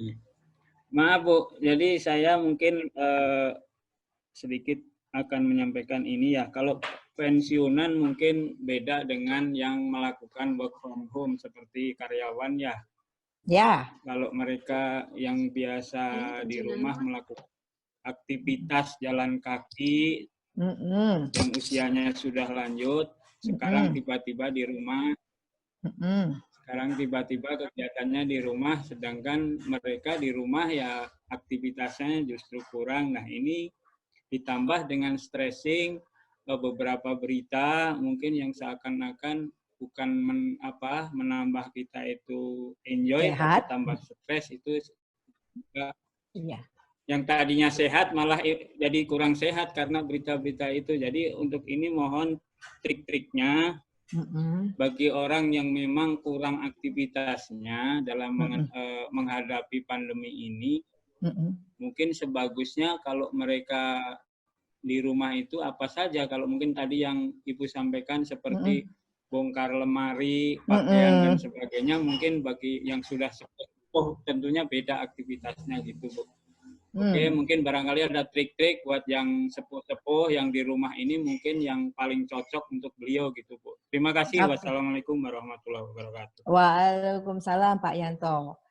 Maaf Bu, jadi saya mungkin sedikit akan menyampaikan ini ya. Kalau pensiunan mungkin beda dengan yang melakukan work from home seperti karyawan ya. Ya. Kalau mereka yang biasa di rumah melakukan aktivitas jalan kaki dan usianya sudah lanjut, sekarang tiba-tiba di rumah, sekarang tiba-tiba kegiatannya di rumah, sedangkan mereka di rumah ya aktivitasnya justru kurang. Nah ini ditambah dengan stressing, beberapa berita mungkin yang seakan-akan bukan menambah kita itu enjoy, sehat. tapi tambah stres itu juga. Iya. Yang tadinya sehat malah jadi kurang sehat karena berita-berita itu. Jadi untuk ini mohon trik-triknya bagi orang yang memang kurang aktivitasnya dalam menghadapi pandemi ini, mungkin sebagusnya kalau mereka di rumah itu apa saja, kalau mungkin tadi yang Ibu sampaikan seperti bongkar lemari, pakaian dan sebagainya, mungkin bagi yang sudah sepuh tentunya beda aktivitasnya gitu Bu. Oke, mungkin barangkali ada trik-trik buat yang sepuh-sepuh yang di rumah ini mungkin yang paling cocok untuk beliau gitu Bu. Terima kasih. Wassalamualaikum warahmatullahi wabarakatuh. Waalaikumsalam Pak Yanto.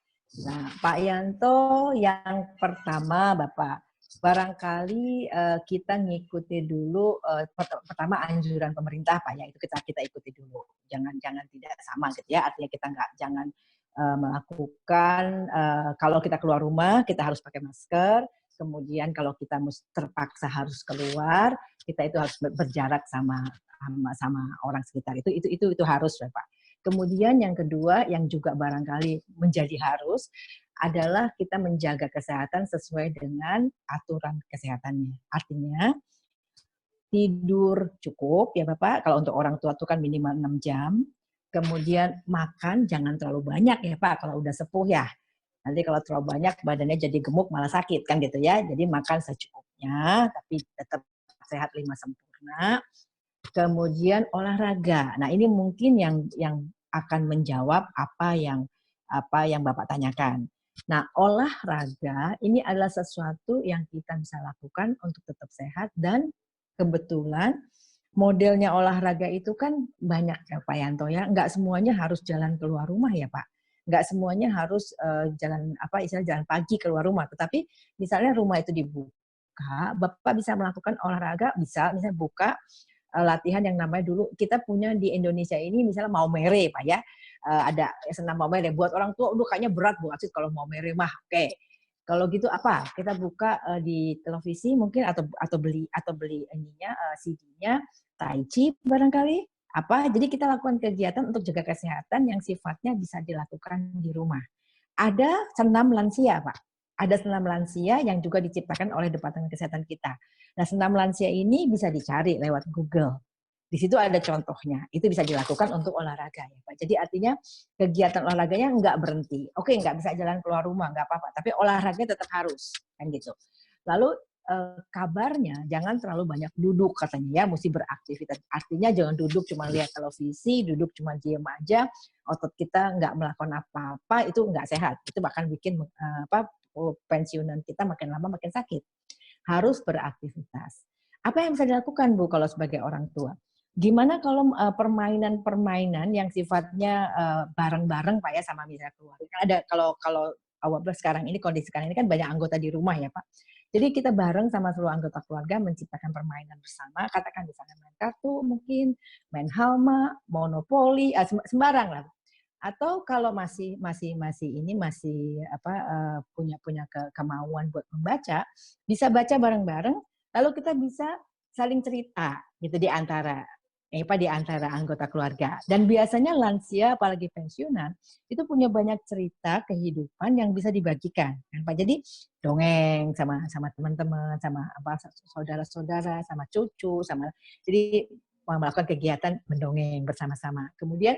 Nah Pak Yanto, yang pertama Bapak, barangkali kita ngikuti dulu pertama anjuran pemerintah Pak ya, itu kita ikuti dulu. Jangan tidak sama gitu ya, artinya kita jangan melakukan kalau kita keluar rumah kita harus pakai masker, kemudian kalau kita terpaksa harus keluar kita itu harus berjarak sama orang sekitar, itu harus ya Pak. Kemudian yang kedua yang juga barangkali menjadi harus adalah kita menjaga kesehatan sesuai dengan aturan kesehatannya. Artinya tidur cukup ya Bapak, kalau untuk orang tua itu kan minimal 6 jam. Kemudian makan jangan terlalu banyak ya Pak, kalau udah sepuh ya. Nanti kalau terlalu banyak badannya jadi gemuk malah sakit kan gitu ya. Jadi makan secukupnya tapi tetap sehat 5 sempurna. Kemudian olahraga. Nah, ini mungkin yang akan menjawab apa yang Bapak tanyakan. Nah, olahraga ini adalah sesuatu yang kita bisa lakukan untuk tetap sehat dan kebetulan modelnya olahraga itu kan banyak ya Pak Yanto ya. Nggak semuanya harus jalan keluar rumah ya Pak. Nggak semuanya harus jalan pagi keluar rumah. Tetapi misalnya rumah itu dibuka, Bapak bisa melakukan olahraga, bisa misalnya buka latihan yang namanya dulu kita punya di Indonesia ini misalnya mau mere Pak ya. Ada senam mau mere buat orang tua udah kayaknya berat Bu Asid kalau mau mere mah. Oke. Kalau gitu apa? Kita buka di televisi mungkin atau beli ininya CD-nya Tai Chi barangkali apa. Jadi kita lakukan kegiatan untuk jaga kesehatan yang sifatnya bisa dilakukan di rumah. Ada senam lansia, Pak. Ada senam lansia yang juga diciptakan oleh Departemen Kesehatan kita. Nah, senam lansia ini bisa dicari lewat Google. Di situ ada contohnya. Itu bisa dilakukan untuk olahraga ya, Pak. Jadi artinya kegiatan olahraganya nggak berhenti. Oke, nggak bisa jalan keluar rumah, nggak apa-apa. Tapi olahraga tetap harus, kan gitu. Lalu kabarnya jangan terlalu banyak duduk katanya ya, mesti beraktivitas. Artinya jangan duduk cuma lihat televisi, duduk cuma diem aja, otot kita nggak melakukan apa-apa, itu nggak sehat. Itu bahkan bikin pensiunan kita makin lama makin sakit. Harus beraktivitas. Apa yang bisa dilakukan Bu kalau sebagai orang tua? Gimana kalau permainan-permainan yang sifatnya bareng-bareng Pak ya sama misalnya keluarga. Ada kalau sekarang ini kondisi sekarang ini kan banyak anggota di rumah ya Pak. Jadi kita bareng sama seluruh anggota keluarga menciptakan permainan bersama, katakan misalnya main kartu mungkin, main halma, monopoli, sembarang lah. Atau kalau masih punya kemauan buat membaca, bisa baca bareng-bareng, lalu kita bisa saling cerita gitu di antara anggota keluarga. Dan biasanya lansia apalagi pensiunan itu punya banyak cerita kehidupan yang bisa dibagikan kan Pak. Jadi dongeng sama teman-teman, sama saudara-saudara, sama cucu, jadi melakukan kegiatan mendongeng bersama-sama. Kemudian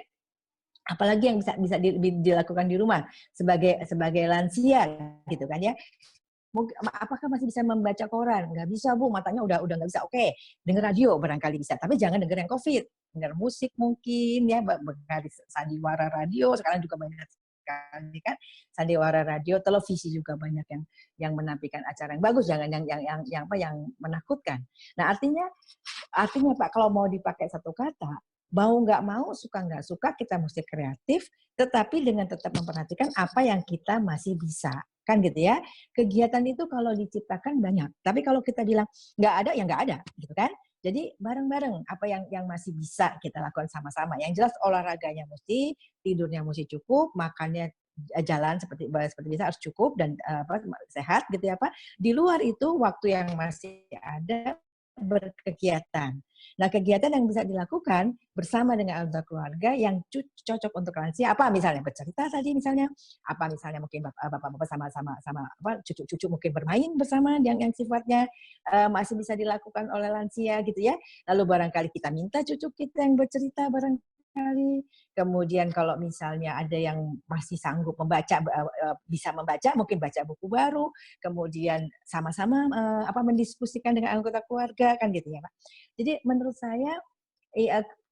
apalagi yang bisa dilakukan di rumah sebagai lansia gitu kan ya. Apakah masih bisa membaca koran? Nggak bisa Bu, matanya udah nggak bisa. Oke, denger radio barangkali bisa, tapi jangan denger yang COVID. Denger musik mungkin ya, sandiwara radio sekarang juga banyak sekali kan. Sandiwara radio, televisi juga banyak yang menampilkan acara yang bagus, jangan yang menakutkan. Nah, artinya Pak kalau mau dipakai satu kata, mau nggak mau, suka nggak suka, kita mesti kreatif, tetapi dengan tetap memperhatikan apa yang kita masih bisa. Kan gitu ya. Kegiatan itu kalau diciptakan banyak. Tapi kalau kita bilang nggak ada, ya nggak ada. Gitu kan. Jadi bareng-bareng apa yang masih bisa kita lakukan sama-sama. Yang jelas olahraganya mesti, tidurnya mesti cukup, makannya jalan seperti bisa harus cukup dan sehat gitu ya Pak. Di luar itu waktu yang masih ada berkegiatan. Nah, kegiatan yang bisa dilakukan bersama dengan anggota keluarga yang cocok untuk lansia, apa misalnya bercerita tadi misalnya, apa misalnya mungkin bapak-bapak sama cucu-cucu mungkin bermain bersama yang sifatnya masih bisa dilakukan oleh lansia gitu ya. Lalu barangkali kita minta cucu kita yang bercerita barangkali. Kemudian kalau misalnya ada yang masih sanggup membaca, bisa membaca, mungkin baca buku baru, kemudian sama-sama mendiskusikan dengan anggota keluarga kan gitu ya Pak. Jadi menurut saya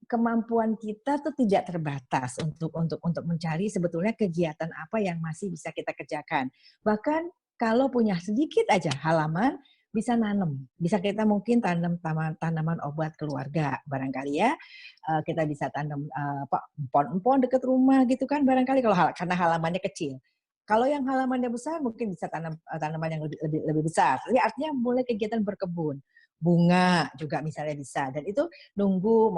kemampuan kita tuh tidak terbatas untuk mencari sebetulnya kegiatan apa yang masih bisa kita kerjakan. Bahkan kalau punya sedikit aja halaman, bisa nanam, bisa kita mungkin tanam tanaman obat keluarga barangkali ya. Kita bisa tanam empon-empon dekat rumah gitu kan barangkali karena halamannya kecil. Kalau yang halamannya besar mungkin bisa tanam tanaman yang lebih besar. Jadi artinya mulai kegiatan berkebun. Bunga juga misalnya bisa, dan itu nunggu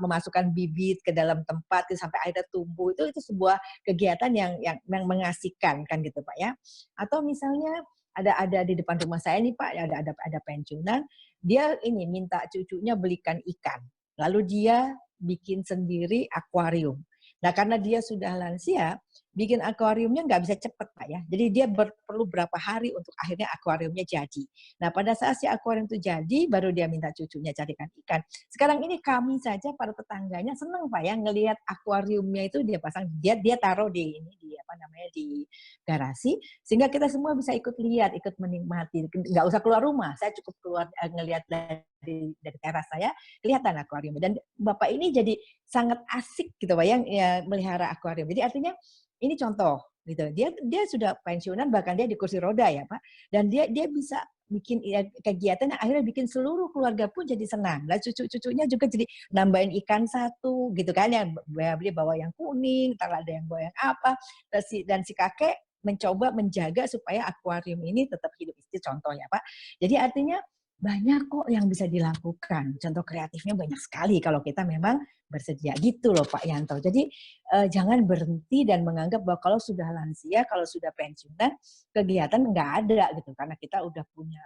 memasukkan bibit ke dalam tempat sampai akhirnya tumbuh, itu sebuah kegiatan yang mengasihkan kan gitu Pak ya. Atau misalnya ada di depan rumah saya nih Pak, ada pensiunan, dia ini minta cucunya belikan ikan, lalu dia bikin sendiri akuarium. Nah, karena dia sudah lansia, bikin akuariumnya nggak bisa cepat, Pak ya. Jadi dia perlu berapa hari untuk akhirnya akuariumnya jadi. Nah, pada saat si akuarium itu jadi, baru dia minta cucunya carikan ikan. Sekarang ini kami saja para tetangganya senang, Pak ya, ngelihat akuariumnya itu dia pasang, dia taruh di ini, di apa namanya, di garasi, sehingga kita semua bisa ikut lihat, ikut menikmati. Nggak usah keluar rumah, saya cukup keluar ngelihat dari teras saya, kelihatan akuariumnya. Dan Bapak ini jadi sangat asik gitu, Pak ya, melihara akuarium. Jadi artinya ini contoh gitu. Dia sudah pensiunan, bahkan dia di kursi roda ya, Pak. Dan dia bisa bikin kegiatan yang akhirnya bikin seluruh keluarga pun jadi senang. Lah cucu-cucunya juga jadi nambahin ikan satu gitu kan, yang dia bawa yang kuning, ntar ada yang bawa yang apa. Dan si kakek mencoba menjaga supaya akuarium ini tetap hidup. Itu contohnya, Pak. Jadi artinya banyak kok yang bisa dilakukan. Contoh kreatifnya banyak sekali kalau kita memang bersedia gitu loh Pak Yanto. Jadi jangan berhenti dan menganggap bahwa kalau sudah lansia, kalau sudah pensiunan, kegiatan nggak ada gitu. Karena kita udah punya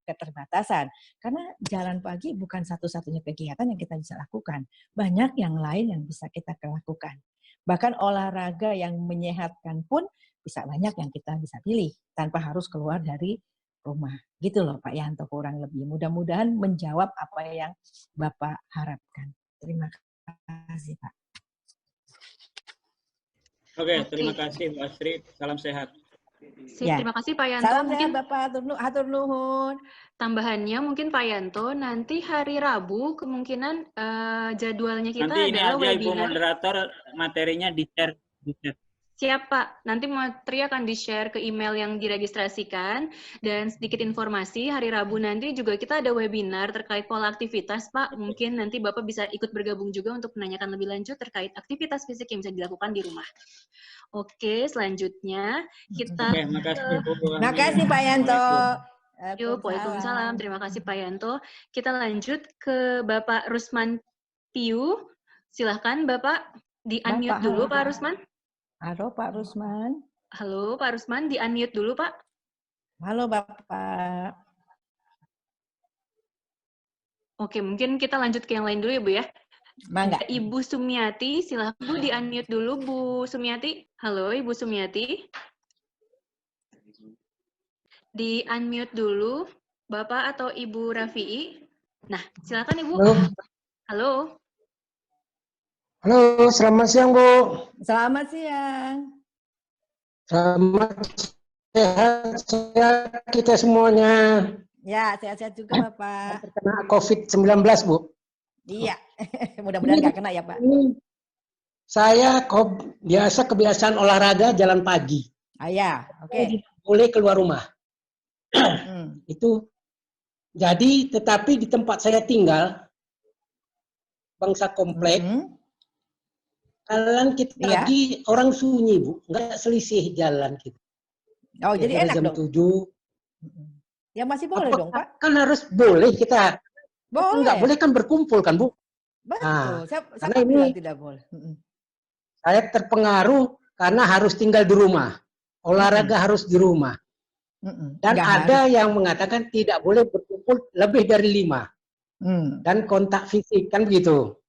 keterbatasan. Karena jalan pagi bukan satu-satunya kegiatan yang kita bisa lakukan. Banyak yang lain yang bisa kita lakukan. Bahkan olahraga yang menyehatkan pun bisa banyak yang kita bisa pilih tanpa harus keluar dari rumah. Gitu loh Pak Yanto kurang lebih. Mudah-mudahan menjawab apa yang Bapak harapkan. Terima kasih Pak. Oke, terima kasih Bu Astrid. Salam sehat. Ya. Terima kasih Pak Yanto. Salam sehat Bapak, hatur nuhun. Tambahannya mungkin Pak Yanto, nanti hari Rabu kemungkinan jadwalnya kita nanti adalah ini aja webinar. Ibu moderator, materinya di-share. Siap Pak, nanti materi akan di-share ke email yang diregistrasikan. Dan sedikit informasi, hari Rabu nanti juga kita ada webinar terkait pola aktivitas Pak. Mungkin nanti Bapak bisa ikut bergabung juga untuk menanyakan lebih lanjut terkait aktivitas fisik yang bisa dilakukan di rumah. Oke, selanjutnya kita... Oke, makasih Bu. Makasih Pak Yanto. Yuk, Waalaikumsalam. Terima kasih Pak Yanto. Kita lanjut ke Bapak Rusman Piu. Silahkan Bapak di-unmute dulu Pak Rusman. Halo Pak Rusman. Halo Pak Rusman, di-unmute dulu Pak. Halo Bapak. Oke, mungkin kita lanjut ke yang lain dulu ya Bu ya. Mangga. Ibu Sumiati, silahkan Bu di-unmute dulu Bu Sumiati. Halo Ibu Sumiati. Di-unmute dulu Bapak atau Ibu Rafi'i. Nah, silakan Ibu. Halo. Halo. Halo, selamat siang Bu. Selamat siang. Selamat sehat kita semuanya. Ya, sehat-sehat juga Bapak. Terkena COVID-19 Bu. Iya, mudah-mudahan nggak kena ya Pak. Saya kebiasaan olahraga jalan pagi. Ah ya, oke. Boleh keluar rumah. Itu jadi, tetapi di tempat saya tinggal, bangsa komplek, jalan kita lagi orang sunyi Bu, nggak selisih jalan kita. Oh ya, jadi enak jam dong. 7. Ya masih boleh dong Pak. Kan harus boleh kita. Boleh. Nggak boleh kan berkumpul kan Bu. Betul. Nah, Siapa bilang tidak boleh? Saya terpengaruh karena harus tinggal di rumah. Olahraga harus di rumah. Dan ada yang mengatakan tidak boleh berkumpul lebih dari 5. Dan kontak fisik kan begitu.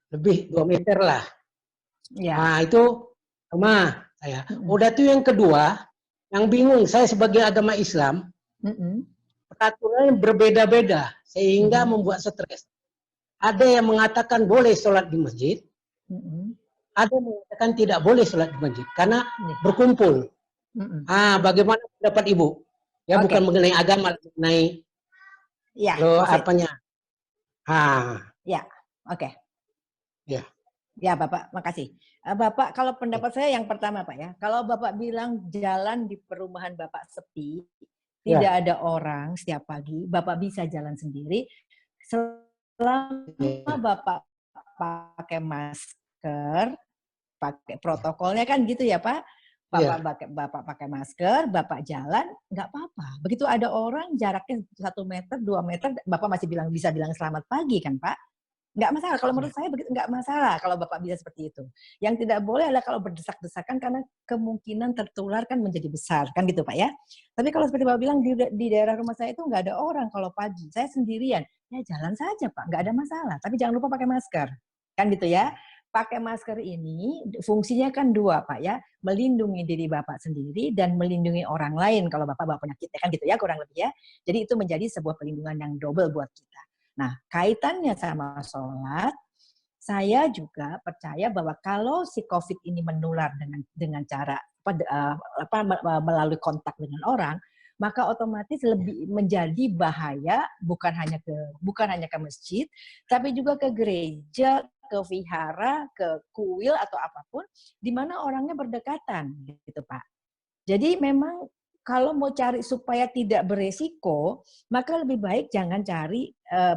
Lebih 2 meter lah. Ya. Nah itu sama saya. Udah tuh yang kedua, yang bingung saya sebagai agama Islam, peraturannya berbeda-beda sehingga membuat stres. Ada yang mengatakan boleh sholat di masjid, ada yang mengatakan tidak boleh sholat di masjid karena berkumpul. Bagaimana pendapat Ibu? Ya bukan mengenai agama, mengenai apanya? Ya, oke. Ya. Ya Bapak, makasih. Bapak, kalau pendapat saya yang pertama Pak ya, kalau Bapak bilang jalan di perumahan Bapak sepi, tidak ada orang setiap pagi, Bapak bisa jalan sendiri, selama Bapak pakai masker, pakai protokolnya kan gitu ya Pak, Bapak pakai masker, Bapak jalan, nggak apa-apa. Begitu ada orang jaraknya 1 meter, 2 meter, Bapak masih bisa bilang selamat pagi kan Pak? Nggak masalah, kalau menurut saya begitu, nggak masalah kalau Bapak bisa seperti itu. Yang tidak boleh adalah kalau berdesak-desakan karena kemungkinan tertular kan menjadi besar, kan gitu Pak ya. Tapi kalau seperti Bapak bilang di daerah rumah saya itu nggak ada orang kalau pagi, saya sendirian, ya jalan saja Pak, nggak ada masalah. Tapi jangan lupa pakai masker, kan gitu ya. pakai masker ini fungsinya kan dua Pak ya, melindungi diri Bapak sendiri dan melindungi orang lain kalau Bapak bawa penyakit kan gitu ya kurang lebih ya. Jadi itu menjadi sebuah perlindungan yang double buat kita. Nah, kaitannya sama sholat, saya juga percaya bahwa kalau si COVID ini menular dengan cara melalui kontak dengan orang, maka otomatis lebih menjadi bahaya bukan hanya ke masjid, tapi juga ke gereja, ke vihara, ke kuil atau apapun, di mana orangnya berdekatan, gitu Pak. Jadi memang kalau mau cari supaya tidak beresiko, maka lebih baik jangan cari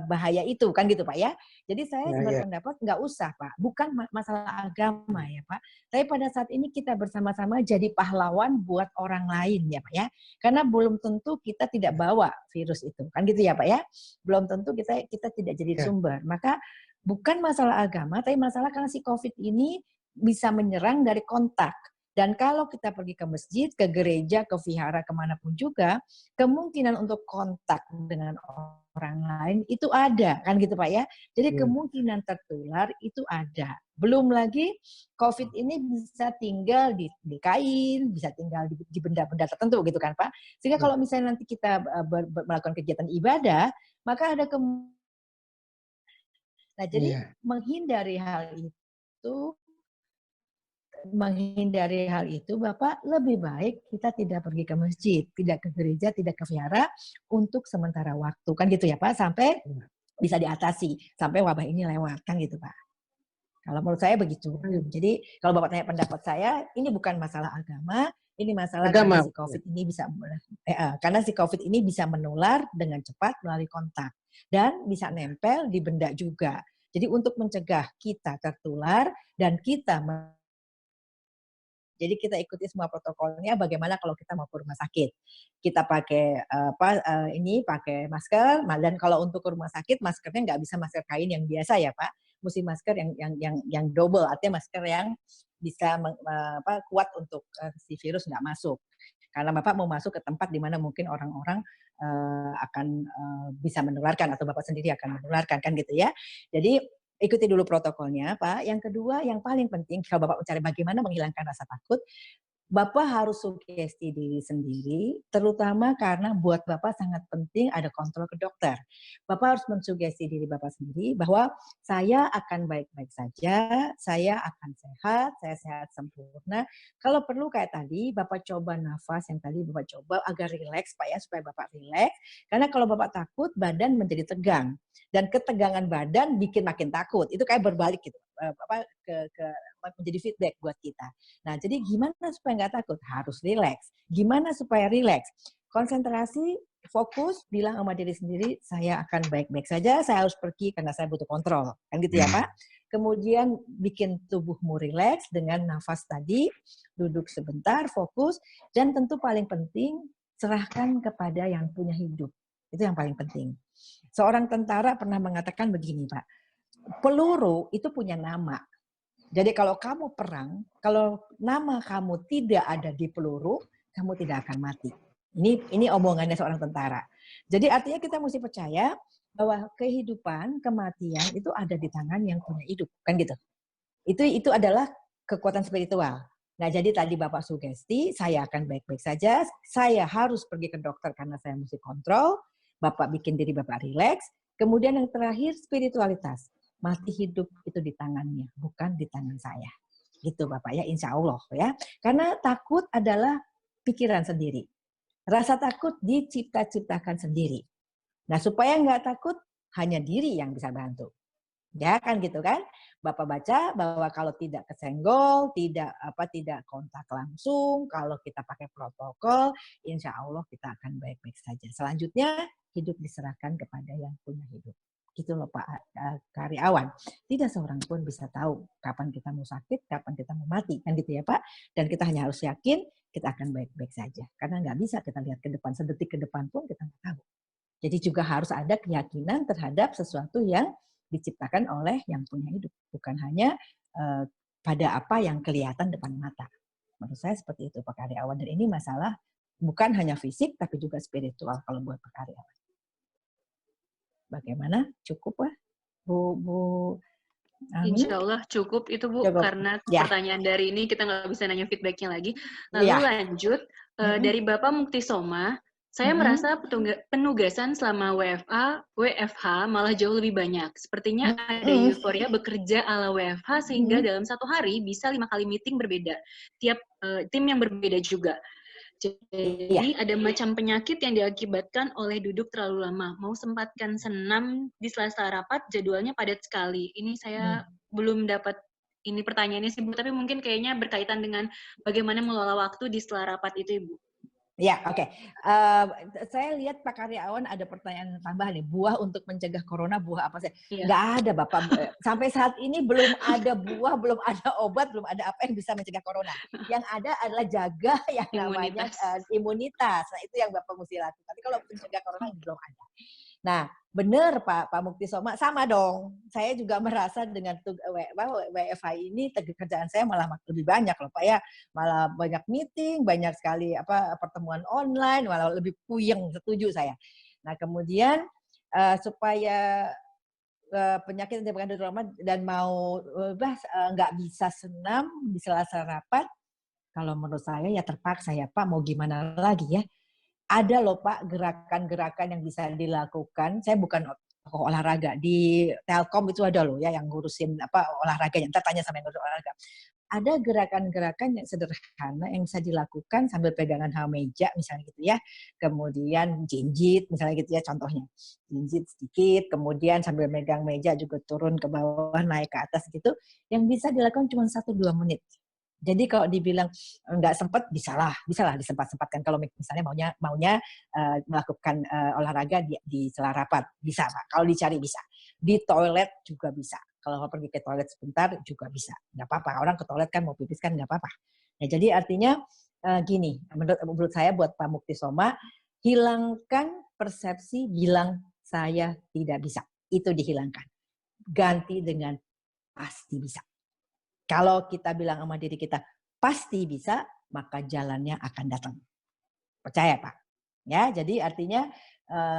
bahaya itu, kan gitu Pak ya. Jadi saya berpendapat nggak usah Pak, bukan masalah agama ya Pak. Tapi pada saat ini kita bersama-sama jadi pahlawan buat orang lain ya Pak ya. Karena belum tentu kita tidak bawa virus itu, kan gitu ya Pak ya. Belum tentu kita tidak jadi sumber. Maka bukan masalah agama, tapi masalah karena si COVID ini bisa menyerang dari kontak. Dan kalau kita pergi ke masjid, ke gereja, ke vihara, kemanapun juga, kemungkinan untuk kontak dengan orang lain itu ada, kan gitu Pak ya. Jadi kemungkinan tertular itu ada. Belum lagi COVID ini bisa tinggal di kain, bisa tinggal di benda-benda tertentu gitu kan Pak. Sehingga kalau misalnya nanti kita melakukan kegiatan ibadah, maka ada Nah jadi menghindari hal itu, Bapak lebih baik kita tidak pergi ke masjid, tidak ke gereja, tidak ke vihara untuk sementara waktu. Kan gitu ya Pak, sampai bisa diatasi, sampai wabah ini lewat. Kan gitu Pak. Kalau menurut saya begitu. Jadi kalau Bapak tanya pendapat saya, ini bukan masalah agama, ini masalah karena si COVID ini bisa menular dengan cepat melalui kontak. Dan bisa nempel di benda juga. Jadi untuk mencegah kita tertular dan kita jadi kita ikuti semua protokolnya. Bagaimana kalau kita mau ke rumah sakit? Kita pakai pakai masker. Dan kalau untuk ke rumah sakit, maskernya nggak bisa masker kain yang biasa ya Pak. Mesti masker yang double, artinya masker yang bisa kuat untuk si virus nggak masuk. Karena Bapak mau masuk ke tempat di mana mungkin orang-orang akan bisa menularkan atau Bapak sendiri akan menularkan kan gitu ya. Jadi ikuti dulu protokolnya, Pak. Yang kedua, yang paling penting, kalau Bapak mencari bagaimana menghilangkan rasa takut, Bapak harus sugesti diri sendiri, terutama karena buat Bapak sangat penting ada kontrol ke dokter. Bapak harus mensugesti diri Bapak sendiri bahwa saya akan baik-baik saja, saya akan sehat, saya sehat sempurna. Kalau perlu kayak tadi, Bapak coba nafas yang tadi Bapak coba agar rileks, Pak ya, supaya Bapak rileks. Karena kalau Bapak takut, badan menjadi tegang. Dan ketegangan badan bikin makin takut. Itu kayak berbalik gitu, menjadi feedback buat kita. Nah, jadi gimana supaya nggak takut? Harus rileks. Gimana supaya rileks? Konsentrasi, fokus, bilang sama diri sendiri, saya akan baik-baik saja, saya harus pergi karena saya butuh kontrol. Kan gitu ya, Pak? Kemudian bikin tubuhmu rileks dengan nafas tadi, duduk sebentar, fokus, dan tentu paling penting, serahkan kepada yang punya hidup. Itu yang paling penting. Seorang tentara pernah mengatakan begini, Pak, peluru itu punya nama. Jadi kalau kamu perang, kalau nama kamu tidak ada di peluru, kamu tidak akan mati. Ini omongannya seorang tentara. Jadi artinya kita mesti percaya bahwa kehidupan, kematian itu ada di tangan yang punya hidup, kan gitu. Itu adalah kekuatan spiritual. Nah, jadi tadi Bapak sugesti, saya akan baik-baik saja, saya harus pergi ke dokter karena saya mesti kontrol, Bapak bikin diri Bapak rileks. Kemudian yang terakhir, spiritualitas. Mati hidup itu di tangannya, bukan di tangan saya. Gitu Bapak ya, insya Allah ya. Karena takut adalah pikiran sendiri. Rasa takut dicipta-ciptakan sendiri. Nah, supaya nggak takut, hanya diri yang bisa bantu. Ya kan gitu kan? Bapak baca bahwa kalau tidak kesenggol, tidak kontak langsung, kalau kita pakai protokol, insya Allah kita akan baik-baik saja. Selanjutnya hidup diserahkan kepada yang punya hidup. Gitu loh Pak Karyawan. Tidak seorang pun bisa tahu kapan kita mau sakit, kapan kita mau mati, kan gitu ya Pak. Dan kita hanya harus yakin kita akan baik-baik saja. Karena nggak bisa kita lihat ke depan, sedetik ke depan pun kita nggak tahu. Jadi juga harus ada keyakinan terhadap sesuatu yang diciptakan oleh yang punya hidup, bukan hanya pada apa yang kelihatan depan mata. Menurut saya seperti itu Pak Karyawan. Dan ini masalah bukan hanya fisik, tapi juga spiritual kalau buat Pak Karyawan. Bagaimana? Cukup lah, Bu Amin. Insya Allah cukup itu Bu, Cukup. karena Ya. pertanyaan dari ini kita nggak bisa nanya feedbacknya lagi. Lalu Ya. lanjut, dari Bapak Muktisoma, saya merasa penugasan selama WFH malah jauh lebih banyak. Sepertinya ada euforia bekerja ala WFH sehingga dalam satu hari bisa 5 kali meeting berbeda. Tiap tim yang berbeda juga. Jadi ada macam penyakit yang diakibatkan oleh duduk terlalu lama. Mau sempatkan senam di sela-sela rapat, jadwalnya padat sekali. Ini saya belum dapat ini pertanyaannya sih Bu, tapi mungkin kayaknya berkaitan dengan bagaimana mengelola waktu di sela rapat itu Ibu. Ya, oke. Saya lihat Pak Karyawan ada pertanyaan tambahan nih. Buah untuk mencegah corona, buah apa sih? Nggak ada Bapak. Sampai saat ini belum ada buah, belum ada obat, belum ada apa yang bisa mencegah corona. Yang ada adalah jaga yang namanya imunitas. Nah, itu yang Bapak mesti lakukan. Tapi kalau mencegah corona belum ada. Nah, benar Pak Muktisoma, sama dong. Saya juga merasa dengan WFH ini kerjaan saya malah lebih banyak loh Pak ya. Malah banyak meeting, banyak sekali pertemuan online, malah lebih puyeng, setuju saya. Nah, kemudian supaya penyakit yang bukan trauma dan mau nggak bisa senam di sela-sela rapat, kalau menurut saya ya terpaksa ya Pak, mau gimana lagi ya. Ada loh Pak gerakan-gerakan yang bisa dilakukan. Saya bukan tokoh olahraga. Di Telkom itu ada loh ya yang ngurusin olahraganya. Ntar tanya sama yang ngurus olahraga. Ada gerakan-gerakan yang sederhana yang bisa dilakukan sambil pegangan meja misalnya gitu ya. Kemudian jinjit misalnya gitu ya contohnya. Jinjit sedikit, kemudian sambil megang meja juga turun ke bawah, naik ke atas gitu. Yang bisa dilakukan cuma 1-2 menit. Jadi kalau dibilang nggak sempat, bisalah disempat-sempatkan. Kalau misalnya maunya melakukan olahraga di sela rapat, bisa Pak. Kalau dicari bisa. Di toilet juga bisa. Kalau pergi ke toilet sebentar juga bisa. Nggak apa-apa. Orang ke toilet kan mau pipis kan nggak apa-apa. Nah, jadi artinya gini, menurut saya buat Pak Muktisoma, hilangkan persepsi bilang saya tidak bisa. Itu dihilangkan. Ganti dengan pasti bisa. Kalau kita bilang sama diri kita, pasti bisa, maka jalannya akan datang. Percaya Pak? Ya, jadi artinya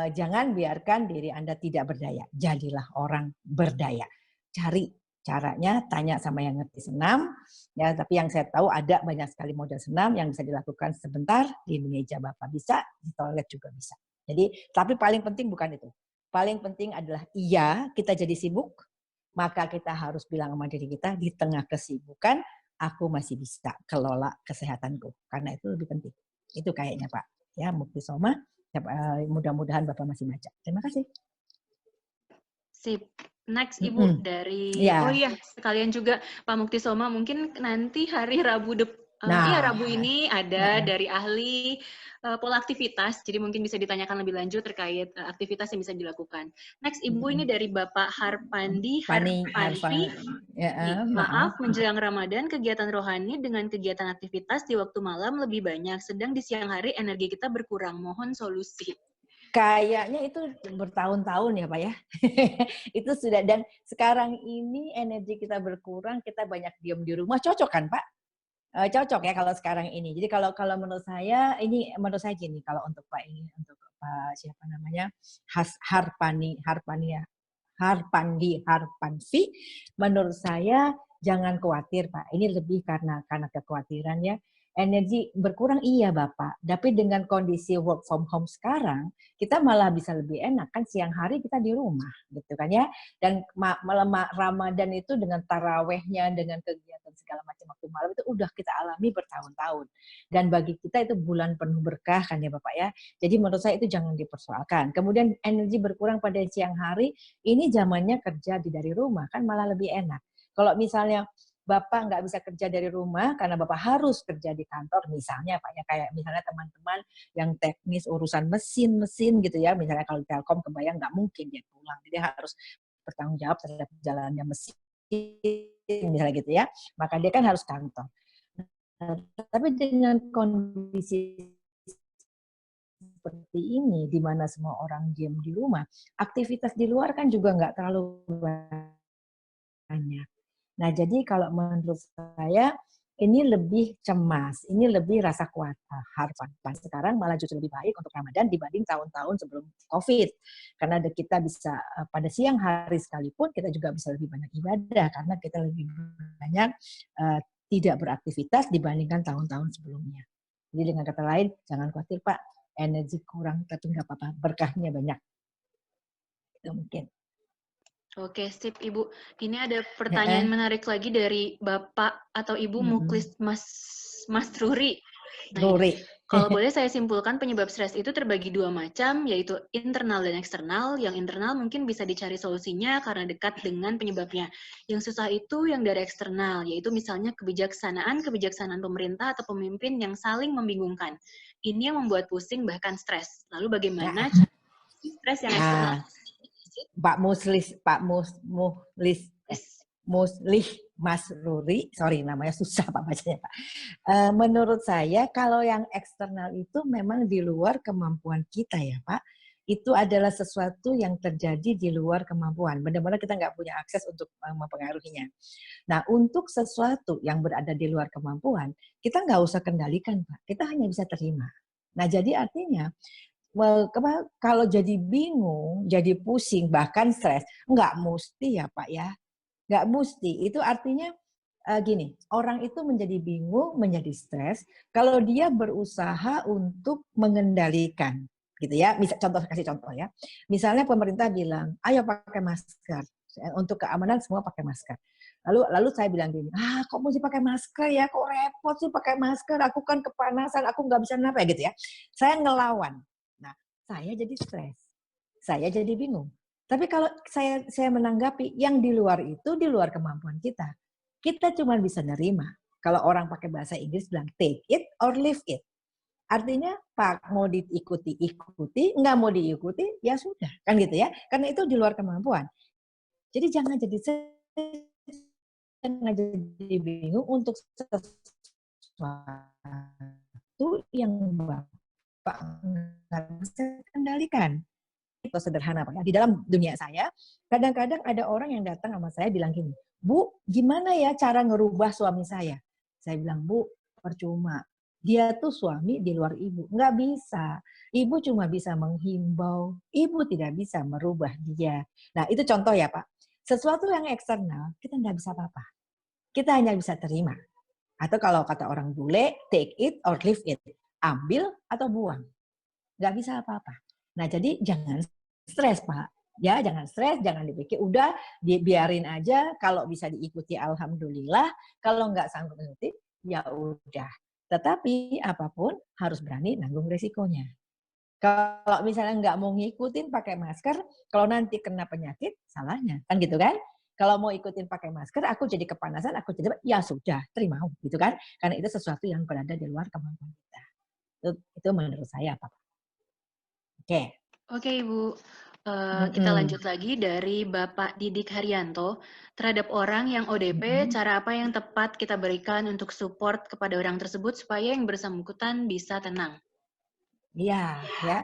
jangan biarkan diri Anda tidak berdaya. Jadilah orang berdaya. Cari caranya, tanya sama yang ngerti senam. Ya, tapi yang saya tahu ada banyak sekali model senam yang bisa dilakukan sebentar, di meja Bapak bisa, di toilet juga bisa. Jadi, tapi paling penting bukan itu. Paling penting adalah iya, kita jadi sibuk, maka kita harus bilang sama diri kita di tengah kesibukan, aku masih bisa kelola kesehatanku. Karena itu lebih penting. Itu kayaknya Pak. Ya, Muktisoma, mudah-mudahan Bapak masih baca. Terima kasih. Sip. Next Ibu dari, oh iya sekalian juga Pak Muktisoma, mungkin nanti hari Rabu Rabu ini ada dari ahli pola aktivitas, jadi mungkin bisa ditanyakan lebih lanjut terkait aktivitas yang bisa dilakukan. Next Ibu ini dari Bapak Harpandi. Maaf, menjelang Ramadan kegiatan rohani dengan kegiatan aktivitas di waktu malam lebih banyak, sedang di siang hari energi kita berkurang. Mohon solusi. Kayaknya itu bertahun-tahun ya Pak ya. Itu sudah, dan sekarang ini energi kita berkurang, kita banyak diam di rumah, cocok kan Pak? Cocok ya kalau sekarang ini. Jadi kalau menurut saya gini, kalau untuk Pak ini, untuk Pak siapa namanya, Harpanvi, menurut saya jangan khawatir Pak. Ini lebih karena kekhawatiran ya. Energi berkurang iya Bapak, tapi dengan kondisi work from home sekarang, kita malah bisa lebih enak kan siang hari kita di rumah gitu kan ya. Dan malam Ramadan itu dengan tarawehnya, dengan kegiatan segala macam waktu malam itu udah kita alami bertahun-tahun. Dan bagi kita itu bulan penuh berkah kan ya Bapak ya. Jadi menurut saya itu jangan dipersoalkan. Kemudian energi berkurang pada siang hari, ini zamannya kerja dari rumah kan malah lebih enak. Kalau misalnya Bapak nggak bisa kerja dari rumah karena Bapak harus kerja di kantor misalnya Pak ya, kayak misalnya teman-teman yang teknis urusan mesin gitu ya, misalnya kalau di Telkom kebayang nggak mungkin dia pulang, dia harus bertanggung jawab terhadap jalannya mesin misalnya gitu ya, maka dia kan harus kantor. Tapi dengan kondisi seperti ini, di mana semua orang diam di rumah, aktivitas di luar kan juga nggak terlalu banyak. Nah, jadi kalau menurut saya ini lebih cemas, ini lebih rasa harapan. Sekarang malah justru lebih baik untuk Ramadan dibanding tahun-tahun sebelum COVID. Karena kita bisa pada siang hari sekalipun kita juga bisa lebih banyak ibadah karena kita lebih banyak tidak beraktivitas dibandingkan tahun-tahun sebelumnya. Jadi dengan kata lain, jangan khawatir Pak, energi kurang tapi nggak apa-apa, berkahnya banyak. Itu mungkin. Oke, sip Ibu. Ini ada pertanyaan menarik lagi dari Bapak atau Ibu Muklis Mas Ruri. Nah, ini, kalau boleh saya simpulkan penyebab stres itu terbagi dua macam, yaitu internal dan eksternal. Yang internal mungkin bisa dicari solusinya karena dekat dengan penyebabnya. Yang susah itu yang dari eksternal, yaitu misalnya kebijaksanaan pemerintah atau pemimpin yang saling membingungkan. Ini yang membuat pusing bahkan stres. Lalu bagaimana stres yang eksternal? Pak Muslih Mas Ruri, sorry namanya susah Pak bacanya Pak. Menurut saya kalau yang eksternal itu memang di luar kemampuan kita ya Pak. Itu adalah sesuatu yang terjadi di luar kemampuan. Benar-benar kita nggak punya akses untuk mempengaruhinya. Nah untuk sesuatu yang berada di luar kemampuan, kita nggak usah kendalikan Pak. Kita hanya bisa terima. Nah jadi artinya kalau jadi bingung, jadi pusing, bahkan stres, nggak mesti ya Pak ya. Nggak mesti. Itu artinya gini, orang itu menjadi bingung, menjadi stres, kalau dia berusaha untuk mengendalikan. Gitu ya. Kasih contoh ya. Misalnya pemerintah bilang, ayo pakai masker. Untuk keamanan semua pakai masker. Lalu saya bilang gini, kok mesti pakai masker ya, kok repot sih pakai masker, aku kan kepanasan, aku nggak bisa kenapa ya gitu ya. Saya ngelawan. Saya jadi stres, saya jadi bingung. Tapi kalau saya menanggapi yang di luar itu di luar kemampuan kita. Kita cuma bisa nerima. Kalau orang pakai bahasa Inggris bilang take it or leave it. Artinya Pak mau diikuti, nggak mau diikuti ya sudah, kan gitu ya. Karena itu di luar kemampuan. Jadi jangan jadi bingung untuk sesuatu yang Pak nggak bisa kendalikan. Itu sederhana Pak. Di dalam dunia saya, kadang-kadang ada orang yang datang sama saya bilang gini, Bu, gimana ya cara ngerubah suami saya? Saya bilang, Bu, percuma. Dia tuh suami di luar ibu. Nggak bisa. Ibu cuma bisa menghimbau. Ibu tidak bisa merubah dia. Nah, itu contoh ya Pak. Sesuatu yang eksternal, kita nggak bisa apa-apa. Kita hanya bisa terima. Atau kalau kata orang bule, take it or leave it. Ambil atau buang. Nggak bisa apa-apa. Nah, jadi jangan stres, Pak. Ya, jangan stres, jangan dipikir. Udah, biarin aja. Kalau bisa diikuti, alhamdulillah. Kalau nggak sanggup mengikuti, ya udah. Tetapi apapun harus berani nanggung resikonya. Kalau misalnya nggak mau ngikutin pakai masker, kalau nanti kena penyakit, salahnya. Kan gitu kan? Kalau mau ikutin pakai masker, aku jadi kepanasan, aku jadi, ya sudah, terima. Gitu kan? Karena itu sesuatu yang berada di luar kemampuan kita. Itu menurut saya, Pak. Oke. Oke, Ibu. Kita lanjut lagi dari Bapak Didik Haryanto. Terhadap orang yang ODP, cara apa yang tepat kita berikan untuk support kepada orang tersebut supaya yang bersangkutan bisa tenang? Iya, ya.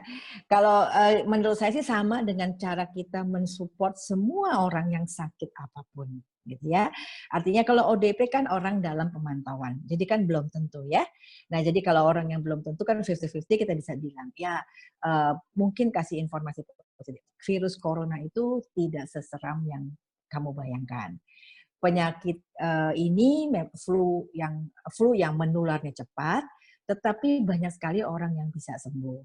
Kalau menurut saya sih sama dengan cara kita mensupport semua orang yang sakit apapun, gitu ya. Artinya kalau ODP kan orang dalam pemantauan, jadi kan belum tentu ya. Nah, jadi kalau orang yang belum tentu kan 50-50 kita bisa bilang, ya mungkin kasih informasi positif. Virus corona itu tidak seseram yang kamu bayangkan. Penyakit ini flu yang menularnya cepat, tetapi banyak sekali orang yang bisa sembuh.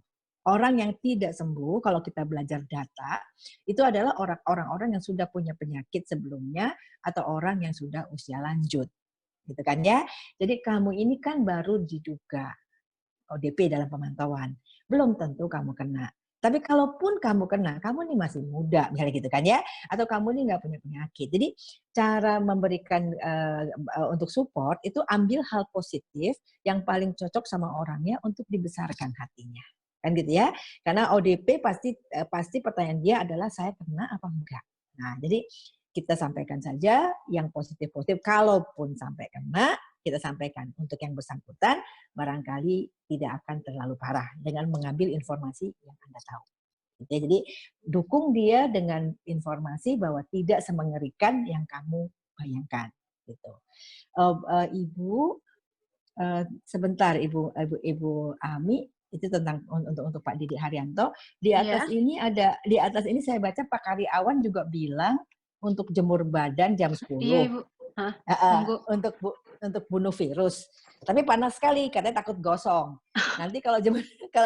Orang yang tidak sembuh, kalau kita belajar data, itu adalah orang-orang yang sudah punya penyakit sebelumnya atau orang yang sudah usia lanjut. Gitu kan ya. Jadi kamu ini kan baru diduga ODP dalam pemantauan. Belum tentu kamu kena. Tapi kalaupun kamu kena, kamu nih masih muda, misalnya gitu kan ya, atau kamu nih nggak punya penyakit. Jadi cara memberikan untuk support itu ambil hal positif yang paling cocok sama orangnya untuk dibesarkan hatinya, kan gitu ya. Karena ODP pasti pertanyaan dia adalah saya kena apa enggak. Nah jadi kita sampaikan saja yang positif-positif. Kalaupun sampai kena, kita sampaikan untuk yang bersangkutan barangkali tidak akan terlalu parah dengan mengambil informasi yang Anda tahu. Jadi dukung dia dengan informasi bahwa tidak semengerikan yang kamu bayangkan. Gitu. Ibu, sebentar Ibu Ami, itu tentang untuk Pak Didi Haryanto. Di atas ini saya baca Pak Karyawan juga bilang untuk jemur badan jam 10. Iya, Ibu. Untuk bunuh virus. Tapi panas sekali, katanya takut gosong. Nanti kalau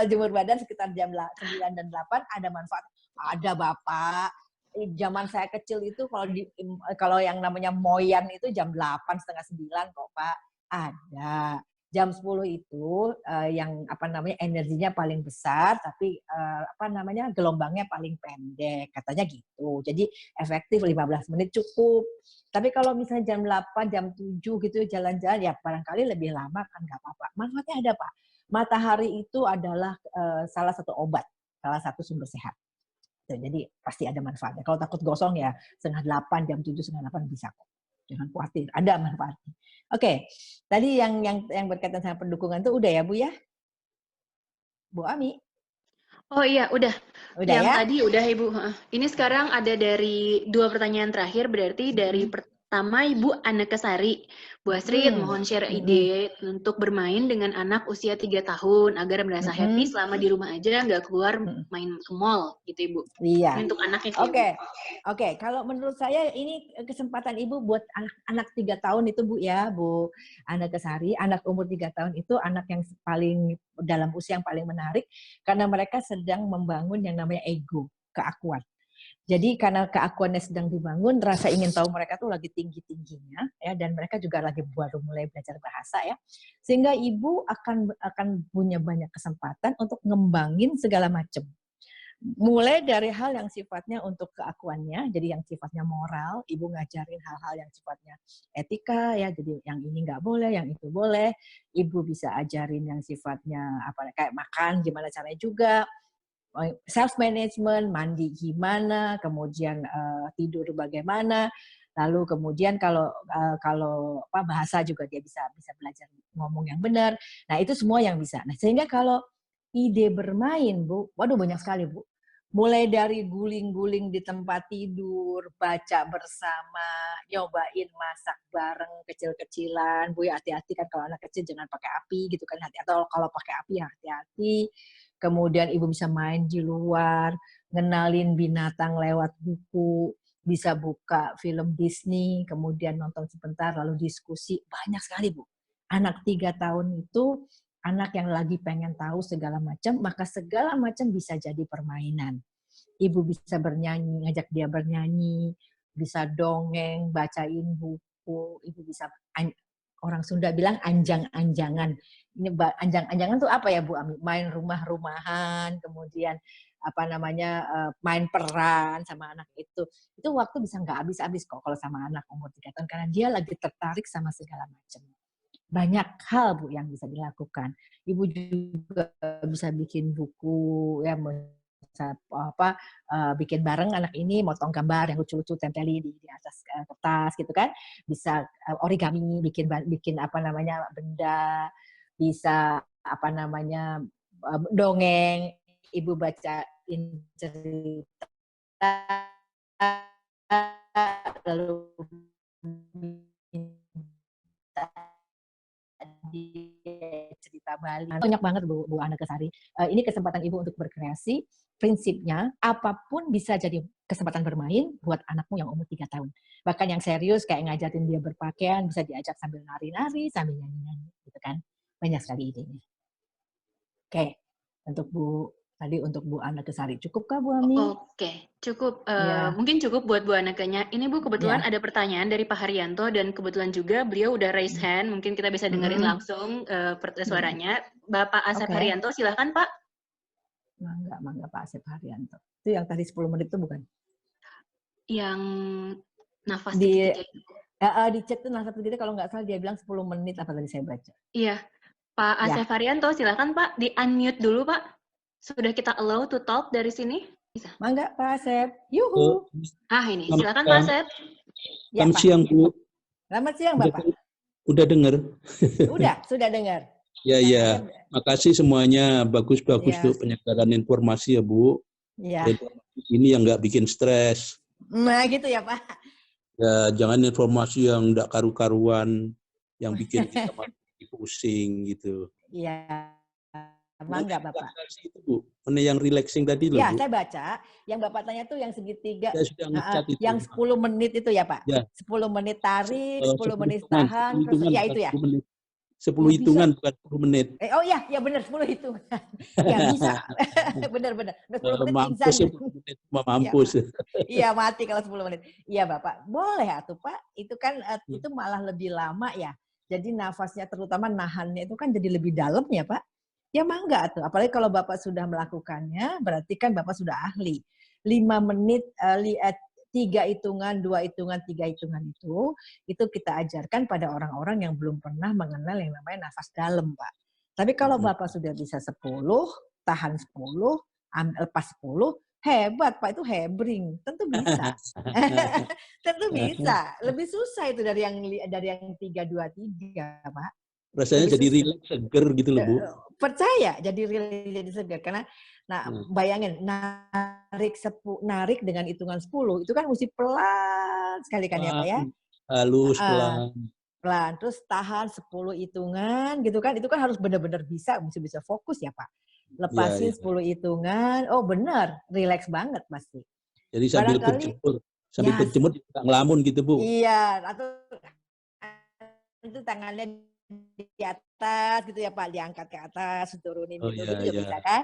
jemur badan sekitar jam 9 dan 8 ada manfaat. Ada Bapak. Zaman saya kecil itu kalau yang namanya moyan itu jam 8, setengah 9 kok Pak. Ada. Jam 10 itu yang energinya paling besar, tapi gelombangnya paling pendek, katanya gitu. Jadi efektif 15 menit cukup. Tapi kalau misalnya jam 8, jam 7 gitu jalan-jalan, ya barangkali lebih lama kan nggak apa-apa. Manfaatnya ada Pak. Matahari itu adalah salah satu obat, salah satu sumber sehat. Jadi pasti ada manfaatnya. Kalau takut gosong ya setengah 8, jam 7, setengah 8 bisa kok. Jangan khawatir, ada manfaatnya. Oke, tadi yang berkaitan sama pendukungan itu udah ya Bu ya? Bu Ami? Oh iya, udah. Udah yang ya? tadi udah Ibu. Ini sekarang ada dari 2 pertanyaan terakhir, berarti dari pertama Ibu Anekesari. Bu Astrid mohon share ide untuk bermain dengan anak usia 3 tahun agar merasa happy selama di rumah aja, nggak keluar main ke mall gitu Ibu. Iya. Ini untuk anaknya. Oke. Kalau menurut saya ini kesempatan Ibu buat anak 3 tahun itu Bu ya, Bu Anekesari. Anak umur 3 tahun itu anak yang paling dalam usia yang paling menarik karena mereka sedang membangun yang namanya ego, keakuan. Jadi karena keakuannya sedang dibangun, rasa ingin tahu mereka tuh lagi tinggi-tingginya ya, dan mereka juga lagi baru mulai belajar bahasa ya. Sehingga ibu akan punya banyak kesempatan untuk ngembangin segala macam. Mulai dari hal yang sifatnya untuk keakuannya, jadi yang sifatnya moral, ibu ngajarin hal-hal yang sifatnya etika ya, jadi yang ini nggak boleh, yang itu boleh. Ibu bisa ajarin yang sifatnya kayak makan gimana caranya juga, self management, mandi gimana, kemudian tidur bagaimana, lalu kemudian kalau bahasa juga dia bisa belajar ngomong yang benar. Nah itu semua yang bisa. Nah sehingga kalau ide bermain Bu, waduh banyak sekali Bu. Mulai dari guling-guling di tempat tidur, baca bersama, nyobain masak bareng kecil-kecilan. Bu ya hati-hati kan kalau anak kecil jangan pakai api gitu kan, atau kalau pakai api ya hati-hati. Kemudian ibu bisa main di luar, ngenalin binatang lewat buku, bisa buka film Disney, kemudian nonton sebentar, lalu diskusi. Banyak sekali Bu. Anak 3 tahun itu anak yang lagi pengen tahu segala macam, maka segala macam bisa jadi permainan. Ibu bisa bernyanyi, ngajak dia bernyanyi, bisa dongeng, bacain buku, ibu bisa, orang Sunda bilang anjang-anjangan. Ini anjang-anjangan tuh apa ya Bu Ami? Main rumah-rumahan, kemudian main peran sama anak itu. Itu waktu bisa nggak habis-habis kok kalau sama anak umur 3 tahun, karena dia lagi tertarik sama segala macam. Banyak hal Bu yang bisa dilakukan. Ibu juga bisa bikin buku ya, bikin bareng anak ini, motong gambar yang lucu-lucu tempeli di atas kertas gitu kan. Bisa origami, bikin benda, bisa dongeng, ibu bacain cerita, lalu cerita Bali. Banyak banget Bu Anekesari. Ini kesempatan ibu untuk berkreasi. Prinsipnya apapun bisa jadi kesempatan bermain buat anakmu yang umur 3 tahun. Bahkan yang serius kayak ngajarin dia berpakaian bisa diajak sambil nari-nari, sambil nyanyi-nyanyi gitu kan. Banyak sekali idenya. Oke. Untuk Bu Anekesari. Cukupkah Bu Ami? Oke, cukup. Mungkin cukup buat Bu Anekenya. Ini Bu kebetulan ada pertanyaan dari Pak Haryanto dan kebetulan juga beliau udah raise hand. Mungkin kita bisa dengerin langsung suaranya. Bapak Asep Haryanto, silahkan Pak. Mangga Pak Asep Haryanto. Itu yang tadi 10 menit itu bukan? Yang nafas di chat tuh nafas segitiga, kalau nggak salah dia bilang 10 menit apa tadi saya baca. Iya. Pak Asep Haryanto, silahkan Pak. Di-unmute dulu Pak. Sudah kita allow to talk dari sini? Bisa. Mangga Pak Asep. Yuhu. Ini. Silakan Pak Asep. Selamat siang Bu. Selamat siang Bapak. Udah dengar? Sudah dengar. Ya. Makasih semuanya. Bagus-bagus tuh penyebaran informasi ya Bu. Iya. Ini yang nggak bikin stres. Nah gitu ya Pak. Ya jangan informasi yang nggak karu-karuan, yang bikin kita pusing gitu. Iya. Mangga Bapak. Itu Bu, mana yang relaxing tadi loh Ya, Bu? saya baca. Yang Bapak tanya tuh yang segitiga. Saya sudah ngecat itu. Yang 10 menit itu ya Pak? Ya. 10 menit tarik, 10 menit hitungan, tahan, 10 hitungan, ya itu ya? 10 menit. 10 Ya, hitungan bisa. bukan 10 menit. Oh iya, ya benar 10 hitungan. Ya bisa. Benar-benar. 10 menit mampus pingsan. 10 menit cuma mampus. Iya, mati kalau 10 menit. Iya Bapak, boleh atuh Pak. Itu kan itu malah lebih lama ya. Jadi nafasnya terutama nahannya itu kan jadi lebih dalam ya Pak. Ya mangga tuh, apalagi kalau Bapak sudah melakukannya, berarti kan Bapak sudah ahli. 5 menit, 3 hitungan, 2 hitungan, 3 hitungan itu kita ajarkan pada orang-orang yang belum pernah mengenal yang namanya nafas dalam, Pak. Tapi kalau Bapak sudah bisa 10, tahan 10, lepas 10, hebat Pak, itu hebring. Tentu bisa. Tentu bisa. Lebih susah itu dari yang 3, 2, 3, Pak. Rasanya jadi rileks, seger gitu loh Bu. Percaya jadi segar karena bayangin narik dengan hitungan 10 itu kan mesti pelan sekali kan ya Pak ya. Halus pelan terus tahan 10 hitungan gitu kan, itu kan harus benar-benar mesti bisa fokus ya Pak. Lepasin 10 hitungan, oh benar rileks banget pasti. Jadi sambil berjemur ngelamun gitu Bu. Iya, atau itu tangannya di atas gitu ya Pak, diangkat ke atas, turunin gitu juga bisa kan.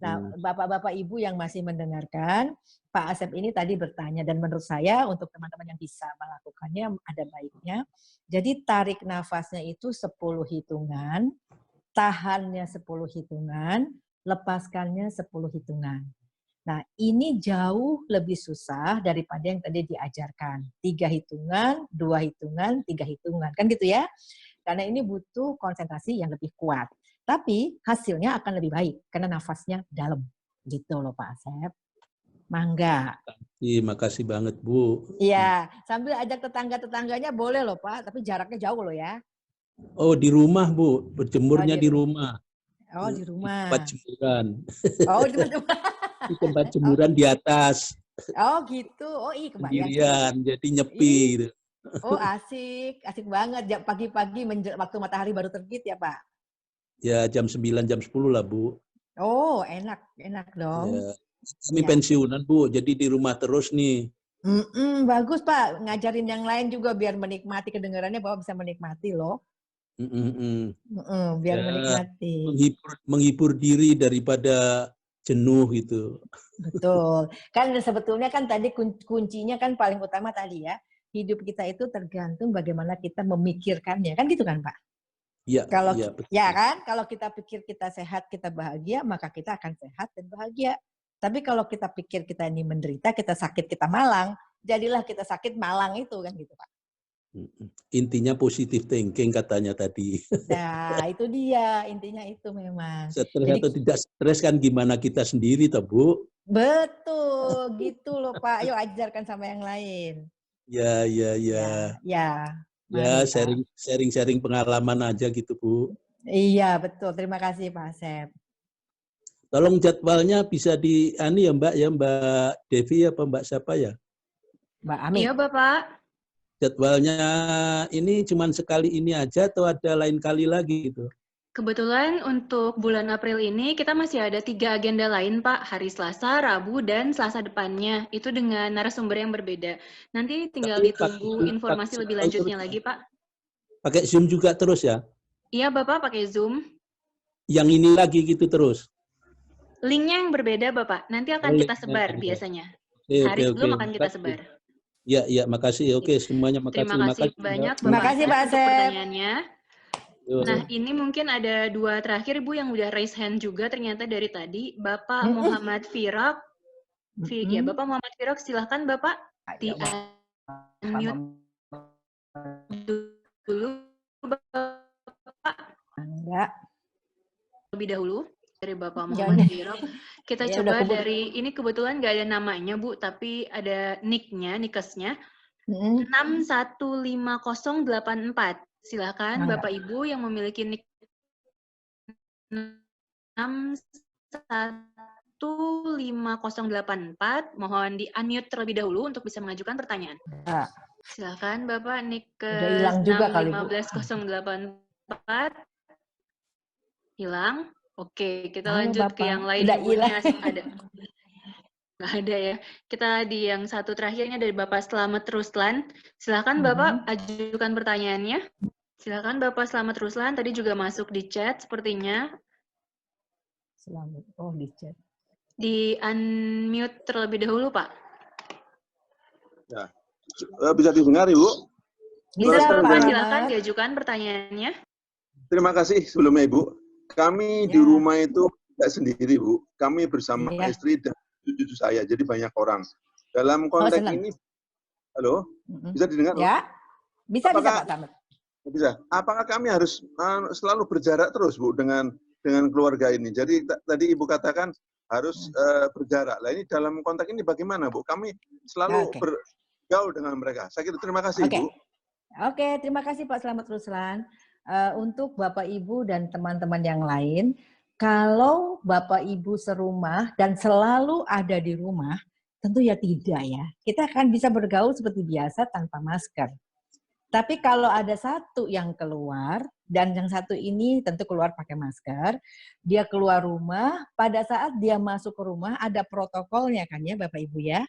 Nah, Bapak-bapak Ibu yang masih mendengarkan, Pak Asep ini tadi bertanya dan menurut saya untuk teman-teman yang bisa melakukannya ada baiknya. Jadi tarik nafasnya itu 10 hitungan, tahannya 10 hitungan, lepaskannya 10 hitungan. Nah, ini jauh lebih susah daripada yang tadi diajarkan. 3 hitungan, 2 hitungan, 3 hitungan. Kan gitu ya? Karena ini butuh konsentrasi yang lebih kuat. Tapi hasilnya akan lebih baik karena nafasnya dalam. Gitu loh Pak Asep. Mangga. Terima kasih banget Bu. Iya, sambil ajak tetangga-tetangganya boleh loh Pak, tapi jaraknya jauh loh ya. Oh di rumah Bu, berjemurnya di rumah. Oh di rumah. Di tempat jemuran. Oh di tempat di tempat jemuran di atas. Oh gitu, oh iya kebayang. Sendirian, jadi nyepi gitu. Oh asik banget. Pagi-pagi waktu matahari baru terbit ya Pak? Ya jam 9, jam 10 lah Bu. Oh enak dong. Ya. Kami pensiunan Bu, jadi di rumah terus nih. Bagus Pak, ngajarin yang lain juga biar menikmati kedengarannya, Bapak bisa menikmati loh. Biar menikmati. Menghibur diri daripada jenuh gitu. Betul. Kan sebetulnya kan tadi kuncinya kan paling utama tadi ya. Hidup kita itu tergantung bagaimana kita memikirkannya. Kan gitu kan Pak? Iya. Kalau ya kan, kalau kita pikir kita sehat, kita bahagia, maka kita akan sehat dan bahagia. Tapi kalau kita pikir kita ini menderita, kita sakit, kita malang, jadilah kita sakit malang itu kan gitu Pak. Intinya positive thinking katanya tadi. Nah, itu dia, intinya itu memang. Stres atau tidak stres kan gimana kita sendiri toh Bu? Betul, gitu loh Pak. Ayo ajarkan sama yang lain. Ya. Ya, sharing pengalaman aja gitu Bu. Iya, betul. Terima kasih Pak Asep. Tolong jadwalnya bisa ya Mbak ya, Mbak Devi apa Mbak siapa ya? Mbak Ami. Iya Bapak. Jadwalnya ini cuma sekali ini aja atau ada lain kali lagi gitu? Kebetulan untuk bulan April ini kita masih ada 3 agenda lain Pak, hari Selasa, Rabu, dan Selasa depannya. Itu dengan narasumber yang berbeda. Nanti tinggal ditunggu informasi lebih lanjutnya lagi Pak. Pakai Zoom juga terus ya? Iya Bapak, pakai Zoom. Yang ini lagi gitu terus? Linknya yang berbeda Bapak, nanti akan kita sebar biasanya. Hari sebelum akan kita sebar. Ya, makasih. Oke, semuanya makasih. Terima kasih banyak Bapak. Terima kasih Pak Asep. Pertanyaannya. Nah, ini mungkin ada 2 terakhir Bu yang udah raise hand juga ternyata dari tadi. Bapak Muhammad Firaq. Ya, Bapak Muhammad Firaq, silahkan Bapak di-unmute dulu Bapak. Enggak. Lebih dahulu dari Bapak Muhammad Firaq. Kita coba dari, ini kebetulan nggak ada namanya Bu, tapi ada nickesnya. 615084. Silakan Bapak Ibu yang memiliki nick 615084, mohon di-unmute terlebih dahulu untuk bisa mengajukan pertanyaan. Silakan Bapak nick ke 615084. Hilang? Oke, kita Halo lanjut ke yang Bapak, lain. udah Ibunya hilang. ada. Nggak ada ya. Kita di yang satu terakhirnya dari Bapak Slamet Ruslan. Silakan Bapak ajukan pertanyaannya. Silakan Bapak Slamet Ruslan. Tadi juga masuk di chat sepertinya. Selamat. Oh, di chat. Di unmute terlebih dahulu, Pak. Ya. Bisa didengar, Ibu? Bisa, Pak. Silakan diajukan pertanyaannya. Terima kasih sebelumnya, Ibu. Kami di rumah itu tidak sendiri, Bu. Kami bersama istri dan cucu saya, jadi banyak orang. Dalam konteks ini, halo, bisa didengar? Ya, bisa Pak Slamet. Bisa. Apakah kami harus selalu berjarak terus, Bu, dengan keluarga ini? Jadi tadi Ibu katakan harus berjarak. Nah, ini dalam konteks ini bagaimana, Bu? Kami selalu bergaul dengan mereka. Saya kira terima kasih, Ibu. Oke, terima kasih Pak Slamet Ruslan. Untuk Bapak Ibu dan teman-teman yang lain, kalau Bapak Ibu serumah dan selalu ada di rumah, tentu ya tidak ya. Kita akan bisa bergaul seperti biasa tanpa masker. Tapi kalau ada satu yang keluar, dan yang satu ini tentu keluar pakai masker, dia keluar rumah, pada saat dia masuk ke rumah ada protokolnya kan ya Bapak Ibu ya.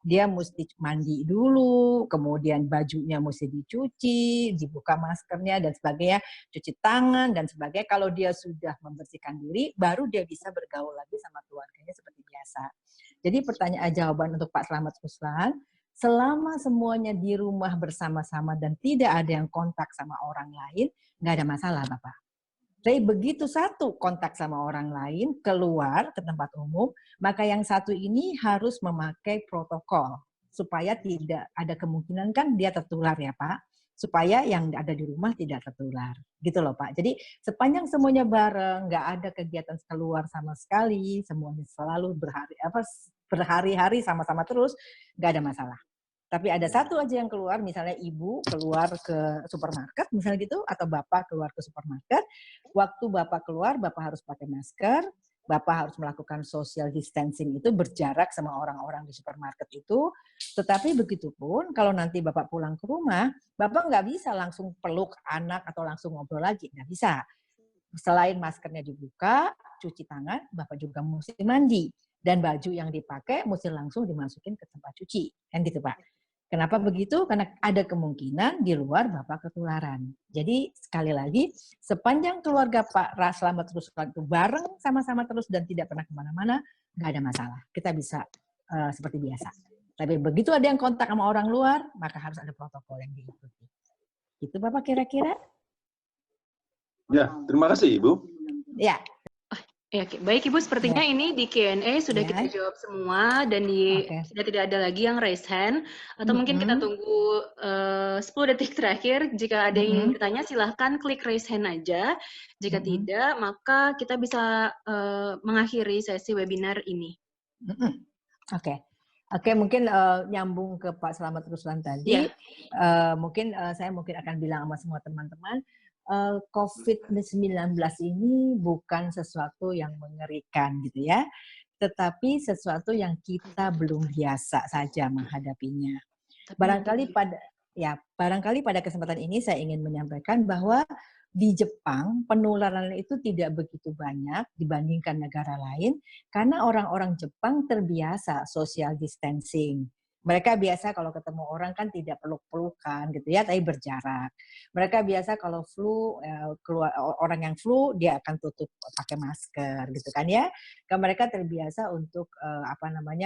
Dia mesti mandi dulu, kemudian bajunya mesti dicuci, dibuka maskernya dan sebagainya, cuci tangan dan sebagainya. Kalau dia sudah membersihkan diri, baru dia bisa bergaul lagi sama keluarganya seperti biasa. Jadi jawaban untuk Pak Slamet Ruslan, selama semuanya di rumah bersama-sama dan tidak ada yang kontak sama orang lain, nggak ada masalah Bapak. Tapi begitu satu kontak sama orang lain, keluar ke tempat umum, maka yang satu ini harus memakai protokol. Supaya tidak ada kemungkinan kan dia tertular ya Pak. Supaya yang ada di rumah tidak tertular. Gitu loh Pak. Jadi sepanjang semuanya bareng, nggak ada kegiatan keluar sama sekali, semuanya selalu berhari-hari sama-sama terus, nggak ada masalah. Tapi ada satu aja yang keluar, misalnya ibu keluar ke supermarket, misalnya gitu, atau bapak keluar ke supermarket. Waktu bapak keluar, bapak harus pakai masker, bapak harus melakukan social distancing itu, berjarak sama orang-orang di supermarket itu. Tetapi begitupun, kalau nanti bapak pulang ke rumah, bapak nggak bisa langsung peluk anak atau langsung ngobrol lagi, nggak bisa. Selain maskernya dibuka, cuci tangan, bapak juga mesti mandi. Dan baju yang dipakai mesti langsung dimasukin ke tempat cuci. Kan gitu Pak. Kenapa begitu? Karena ada kemungkinan di luar Bapak ketularan. Jadi sekali lagi, sepanjang keluarga Pak Slamet Ruslan itu bareng sama-sama terus dan tidak pernah kemana-mana, nggak ada masalah. Kita bisa seperti biasa. Tapi begitu ada yang kontak sama orang luar, maka harus ada protokol yang diikuti. Itu Bapak kira-kira? Ya, terima kasih Ibu. Ya. Ya, baik Ibu, sepertinya ini di Q&A sudah kita jawab semua dan sudah tidak ada lagi yang raise hand. Atau mungkin kita tunggu 10 detik terakhir. Jika ada yang ingin bertanya, silahkan klik raise hand aja. Jika tidak, maka kita bisa mengakhiri sesi webinar ini. Oke, mungkin nyambung ke Pak Slamet Ruslan tadi. Mungkin saya akan bilang sama semua teman-teman, COVID-19 ini bukan sesuatu yang mengerikan gitu ya, tetapi sesuatu yang kita belum biasa saja menghadapinya. Barangkali pada kesempatan ini saya ingin menyampaikan bahwa di Jepang penularan itu tidak begitu banyak dibandingkan negara lain karena orang-orang Jepang terbiasa social distancing. Mereka biasa kalau ketemu orang kan tidak peluk-pelukan gitu ya, tapi berjarak. Mereka biasa kalau keluar orang yang flu dia akan tutup pakai masker gitu kan ya. Mereka terbiasa untuk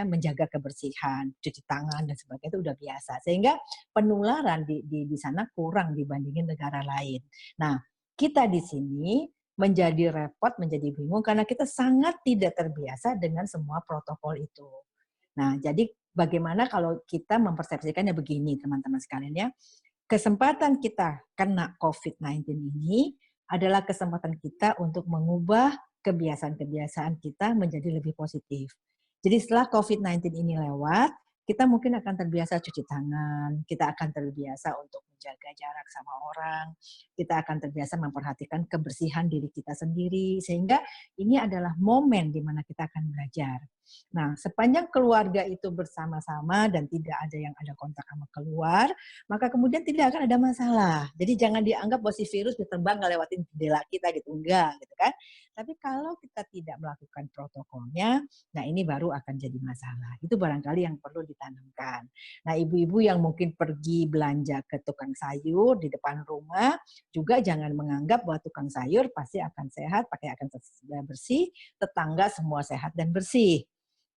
menjaga kebersihan, cuci tangan dan sebagainya itu udah biasa. Sehingga penularan di sana kurang dibandingin negara lain. Nah, kita di sini menjadi repot, menjadi bingung karena kita sangat tidak terbiasa dengan semua protokol itu. Nah, jadi bagaimana kalau kita mempersepsikannya begini, teman-teman sekalian ya. Kesempatan kita kena COVID-19 ini adalah kesempatan kita untuk mengubah kebiasaan-kebiasaan kita menjadi lebih positif. Jadi setelah COVID-19 ini lewat, kita mungkin akan terbiasa cuci tangan, kita akan terbiasa untuk menjaga jarak sama orang, kita akan terbiasa memperhatikan kebersihan diri kita sendiri, sehingga ini adalah momen di mana kita akan belajar. Nah, sepanjang keluarga itu bersama-sama dan tidak ada yang ada kontak sama keluar, maka kemudian tidak akan ada masalah. Jadi jangan dianggap bahwa si virus terbang ngelewatin jendela kita gitu, enggak gitu kan. Tapi kalau kita tidak melakukan protokolnya, nah ini baru akan jadi masalah. Itu barangkali yang perlu ditanamkan. Nah, ibu-ibu yang mungkin pergi belanja ke tukang sayur di depan rumah, juga jangan menganggap bahwa tukang sayur pasti akan sehat, akan bersih, tetangga semua sehat dan bersih.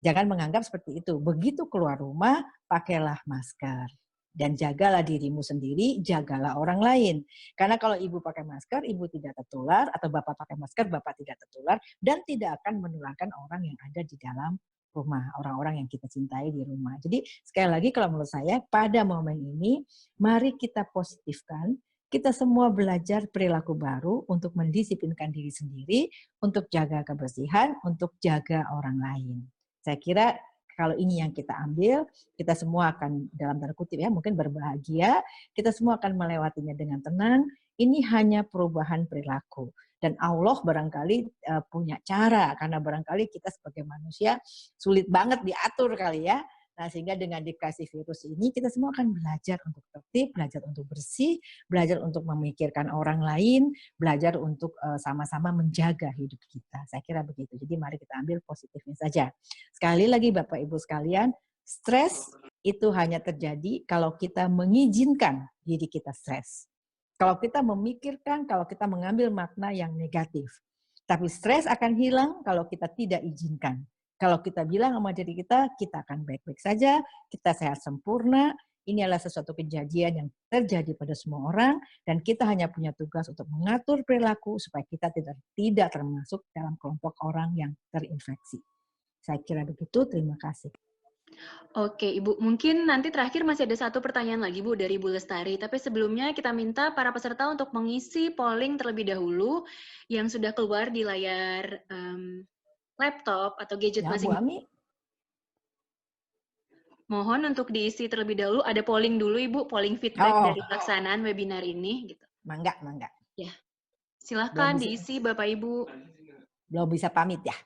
Jangan menganggap seperti itu. Begitu keluar rumah, pakailah masker. Dan jagalah dirimu sendiri, jagalah orang lain. Karena kalau ibu pakai masker, ibu tidak tertular, atau bapak pakai masker, bapak tidak tertular, dan tidak akan menularkan orang yang ada di dalam rumah, orang-orang yang kita cintai di rumah. Jadi sekali lagi kalau menurut saya, pada momen ini, mari kita positifkan, kita semua belajar perilaku baru untuk mendisiplinkan diri sendiri, untuk jaga kebersihan, untuk jaga orang lain. Saya kira kalau ini yang kita ambil, kita semua akan dalam tanda kutip ya mungkin berbahagia, kita semua akan melewatinya dengan tenang. Ini hanya perubahan perilaku. Dan Allah barangkali punya cara, karena barangkali kita sebagai manusia sulit banget diatur kali ya. Nah, sehingga dengan dikasih virus ini, kita semua akan belajar untuk tertib, belajar untuk bersih, belajar untuk memikirkan orang lain, belajar untuk sama-sama menjaga hidup kita. Saya kira begitu. Jadi mari kita ambil positifnya saja. Sekali lagi Bapak Ibu sekalian, stres itu hanya terjadi kalau kita mengizinkan diri kita stres. Kalau kita memikirkan, kalau kita mengambil makna yang negatif. Tapi stres akan hilang kalau kita tidak izinkan. Kalau kita bilang sama diri kita akan baik-baik saja, kita sehat sempurna, ini adalah sesuatu kejadian yang terjadi pada semua orang, dan kita hanya punya tugas untuk mengatur perilaku supaya kita tidak termasuk dalam kelompok orang yang terinfeksi. Saya kira begitu, terima kasih. Oke, Ibu. Mungkin nanti terakhir masih ada satu pertanyaan lagi, Bu, dari Bu Lestari. Tapi sebelumnya kita minta para peserta untuk mengisi polling terlebih dahulu yang sudah keluar di layar laptop atau gadget Ya, masing-masing. Bu Ami. Mohon untuk diisi terlebih dahulu. Ada polling dulu, Ibu. Polling feedback dari pelaksanaan webinar ini. Gitu. Mangga. Ya. Silakan diisi, Bapak Ibu. Belum bisa pamit ya?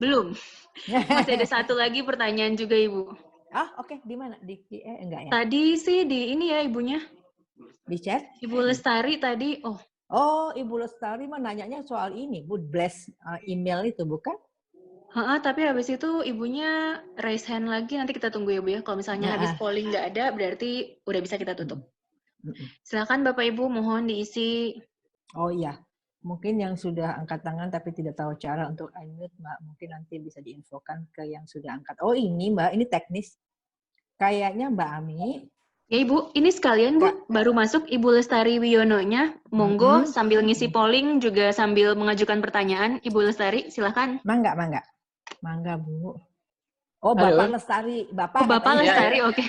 Belum. Masih ada satu lagi pertanyaan juga, Ibu. Oke. Di mana? Enggak ya? Tadi sih di ini ya, Ibunya. Di chat? Ibu Lestari tadi, Oh, Ibu Lestari mah nanyanya soal ini, Bu, blast email itu, bukan? Tapi habis itu Ibunya raise hand lagi, nanti kita tunggu ya, Bu ya. Kalau misalnya habis polling nggak ada, berarti udah bisa kita tutup. Silakan Bapak Ibu, mohon diisi. Oh iya, mungkin yang sudah angkat tangan tapi tidak tahu cara untuk unmute, Mbak, mungkin nanti bisa diinfokan ke yang sudah angkat. Oh ini Mbak, ini teknis. Kayaknya Mbak Ami. Ya Ibu, ini sekalian Bu, baru masuk Ibu Lestari Wiono-nya. Monggo sambil ngisi polling juga sambil mengajukan pertanyaan. Ibu Lestari, silakan. Mangga Bu. Oh, Bapak Lestari. Bapak Lestari, oke.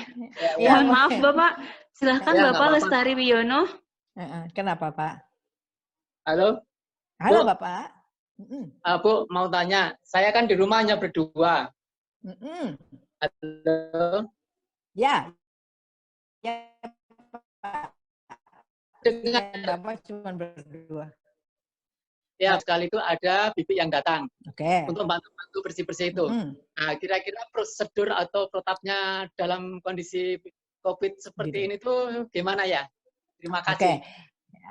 Mohon maaf Bapak, silakan Bapak Lestari Wiono. Kenapa Pak? Halo Bu. Bapak. Bu, mau tanya, saya kan di rumah hanya berdua. Halo. Ya Pak. Bapak cuma berdua. Ya, sekali itu ada bibi yang datang. Oke. Untuk bantu bersih-bersih itu. Nah, kira-kira prosedur atau protapnya dalam kondisi COVID seperti ini tuh gimana ya? Terima kasih.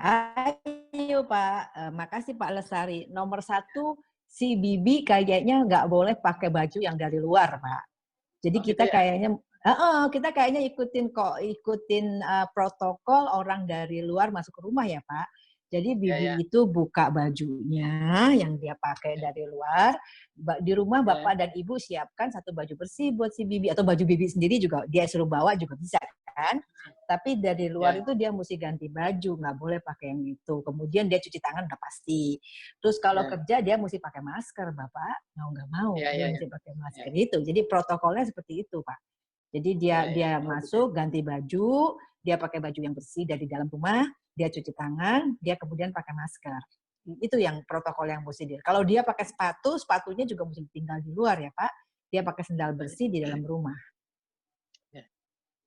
Ayo Pak, makasih Pak Lestari. Nomor 1, si bibi kayaknya nggak boleh pakai baju yang dari luar, Pak. Jadi kita kayaknya ikutin protokol orang dari luar masuk ke rumah ya Pak. Jadi bibi itu buka bajunya yang dia pakai dari luar. Di rumah Bapak dan Ibu siapkan satu baju bersih buat si bibi, atau baju bibi sendiri juga dia suruh bawa juga bisa kan. Tapi dari luar itu dia mesti ganti baju, nggak boleh pakai yang itu. Kemudian dia cuci tangan udah pasti. Terus kalau kerja dia mesti pakai masker, Bapak. Nggak mau dia mesti pakai masker itu. Jadi protokolnya seperti itu, Pak. Jadi dia masuk ganti baju, dia pakai baju yang bersih dari dalam rumah, dia cuci tangan, dia kemudian pakai masker. Itu yang protokol yang mesti dia. Kalau dia pakai sepatu, sepatunya juga mesti tinggal di luar ya Pak. Dia pakai sendal bersih di dalam rumah.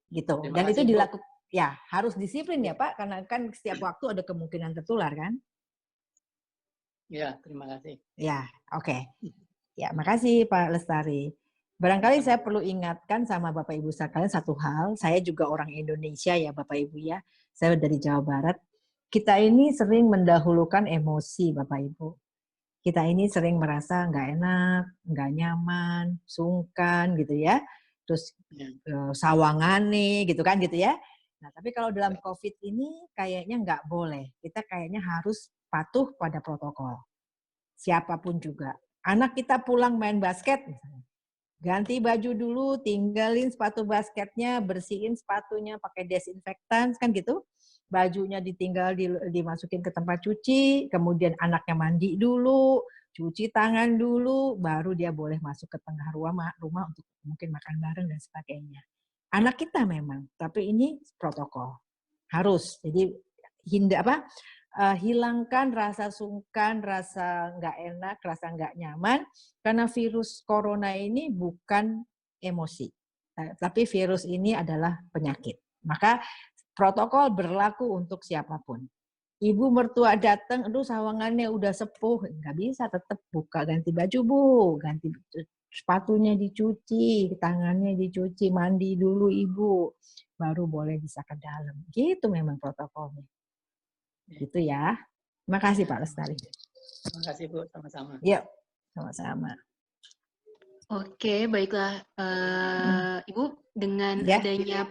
Gitu. Dan itu dilakukan, ya harus disiplin ya Pak, karena kan setiap waktu ada kemungkinan tertular kan. Ya, terima kasih. Ya, oke. Ya, makasih Pak Lestari. Barangkali saya perlu ingatkan sama Bapak Ibu sekalian satu hal, saya juga orang Indonesia ya Bapak Ibu ya, saya dari Jawa Barat. Kita ini sering mendahulukan emosi Bapak Ibu. Kita ini sering merasa nggak enak, nggak nyaman, sungkan gitu ya, terus sawangan nih gitu kan gitu ya. Nah tapi kalau dalam COVID ini kayaknya nggak boleh, kita kayaknya harus patuh pada protokol. Siapapun juga. Anak kita pulang main basket, ganti baju dulu, tinggalin sepatu basketnya, bersihin sepatunya pakai desinfektan, kan gitu. Bajunya ditinggal dimasukin ke tempat cuci, kemudian anaknya mandi dulu, cuci tangan dulu, baru dia boleh masuk ke tengah rumah untuk mungkin makan bareng dan sebagainya. Anak kita memang, tapi ini protokol. Harus. Jadi hilangkan rasa sungkan, rasa nggak enak, rasa nggak nyaman, karena virus corona ini bukan emosi, tapi virus ini adalah penyakit. Maka protokol berlaku untuk siapapun. Ibu mertua datang, aduh sawangannya udah sepuh, nggak bisa, tetap buka, ganti baju Bu, ganti sepatunya dicuci, tangannya dicuci, mandi dulu Ibu, baru boleh bisa ke dalam. Gitu memang protokolnya. Gitu ya. Terima kasih Pak Lestari. Terima kasih Bu, sama-sama. Yuk, sama-sama. Oke, baiklah. Ibu, dengan adanya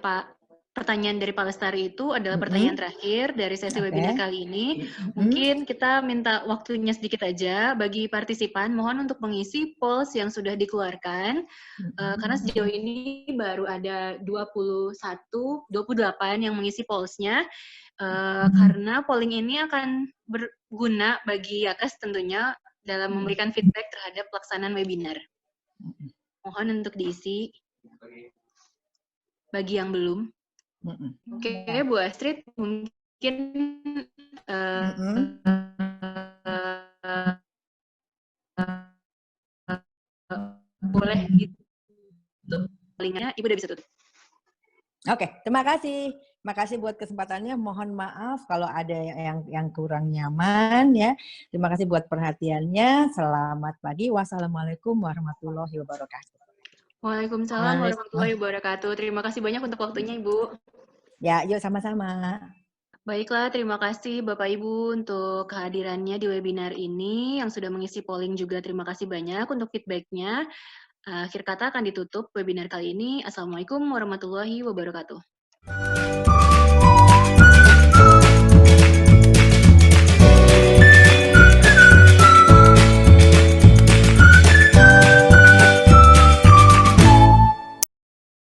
pertanyaan dari Pak Lestari itu adalah pertanyaan terakhir dari sesi webinar kali ini. Mungkin kita minta waktunya sedikit aja bagi partisipan. Mohon untuk mengisi polls yang sudah dikeluarkan. Karena sejauh ini baru ada 28 yang mengisi polls-nya. Karena polling ini akan berguna bagi Yakas tentunya dalam memberikan feedback terhadap pelaksanaan webinar. Mohon untuk diisi bagi yang belum. Oke, Bu Astrid, mungkin boleh gitu. Linknya Ibu udah bisa tutup. Oke, terima kasih. Terima kasih buat kesempatannya. Mohon maaf kalau ada yang kurang nyaman ya. Terima kasih buat perhatiannya. Selamat pagi. Wassalamualaikum warahmatullahi wabarakatuh. Waalaikumsalam warahmatullahi wabarakatuh. Terima kasih banyak untuk waktunya, Ibu. Ya, yuk sama-sama. Baiklah, terima kasih Bapak Ibu untuk kehadirannya di webinar ini. Yang sudah mengisi polling juga terima kasih banyak untuk feedback-nya. Akhir kata akan ditutup webinar kali ini. Assalamualaikum warahmatullahi wabarakatuh.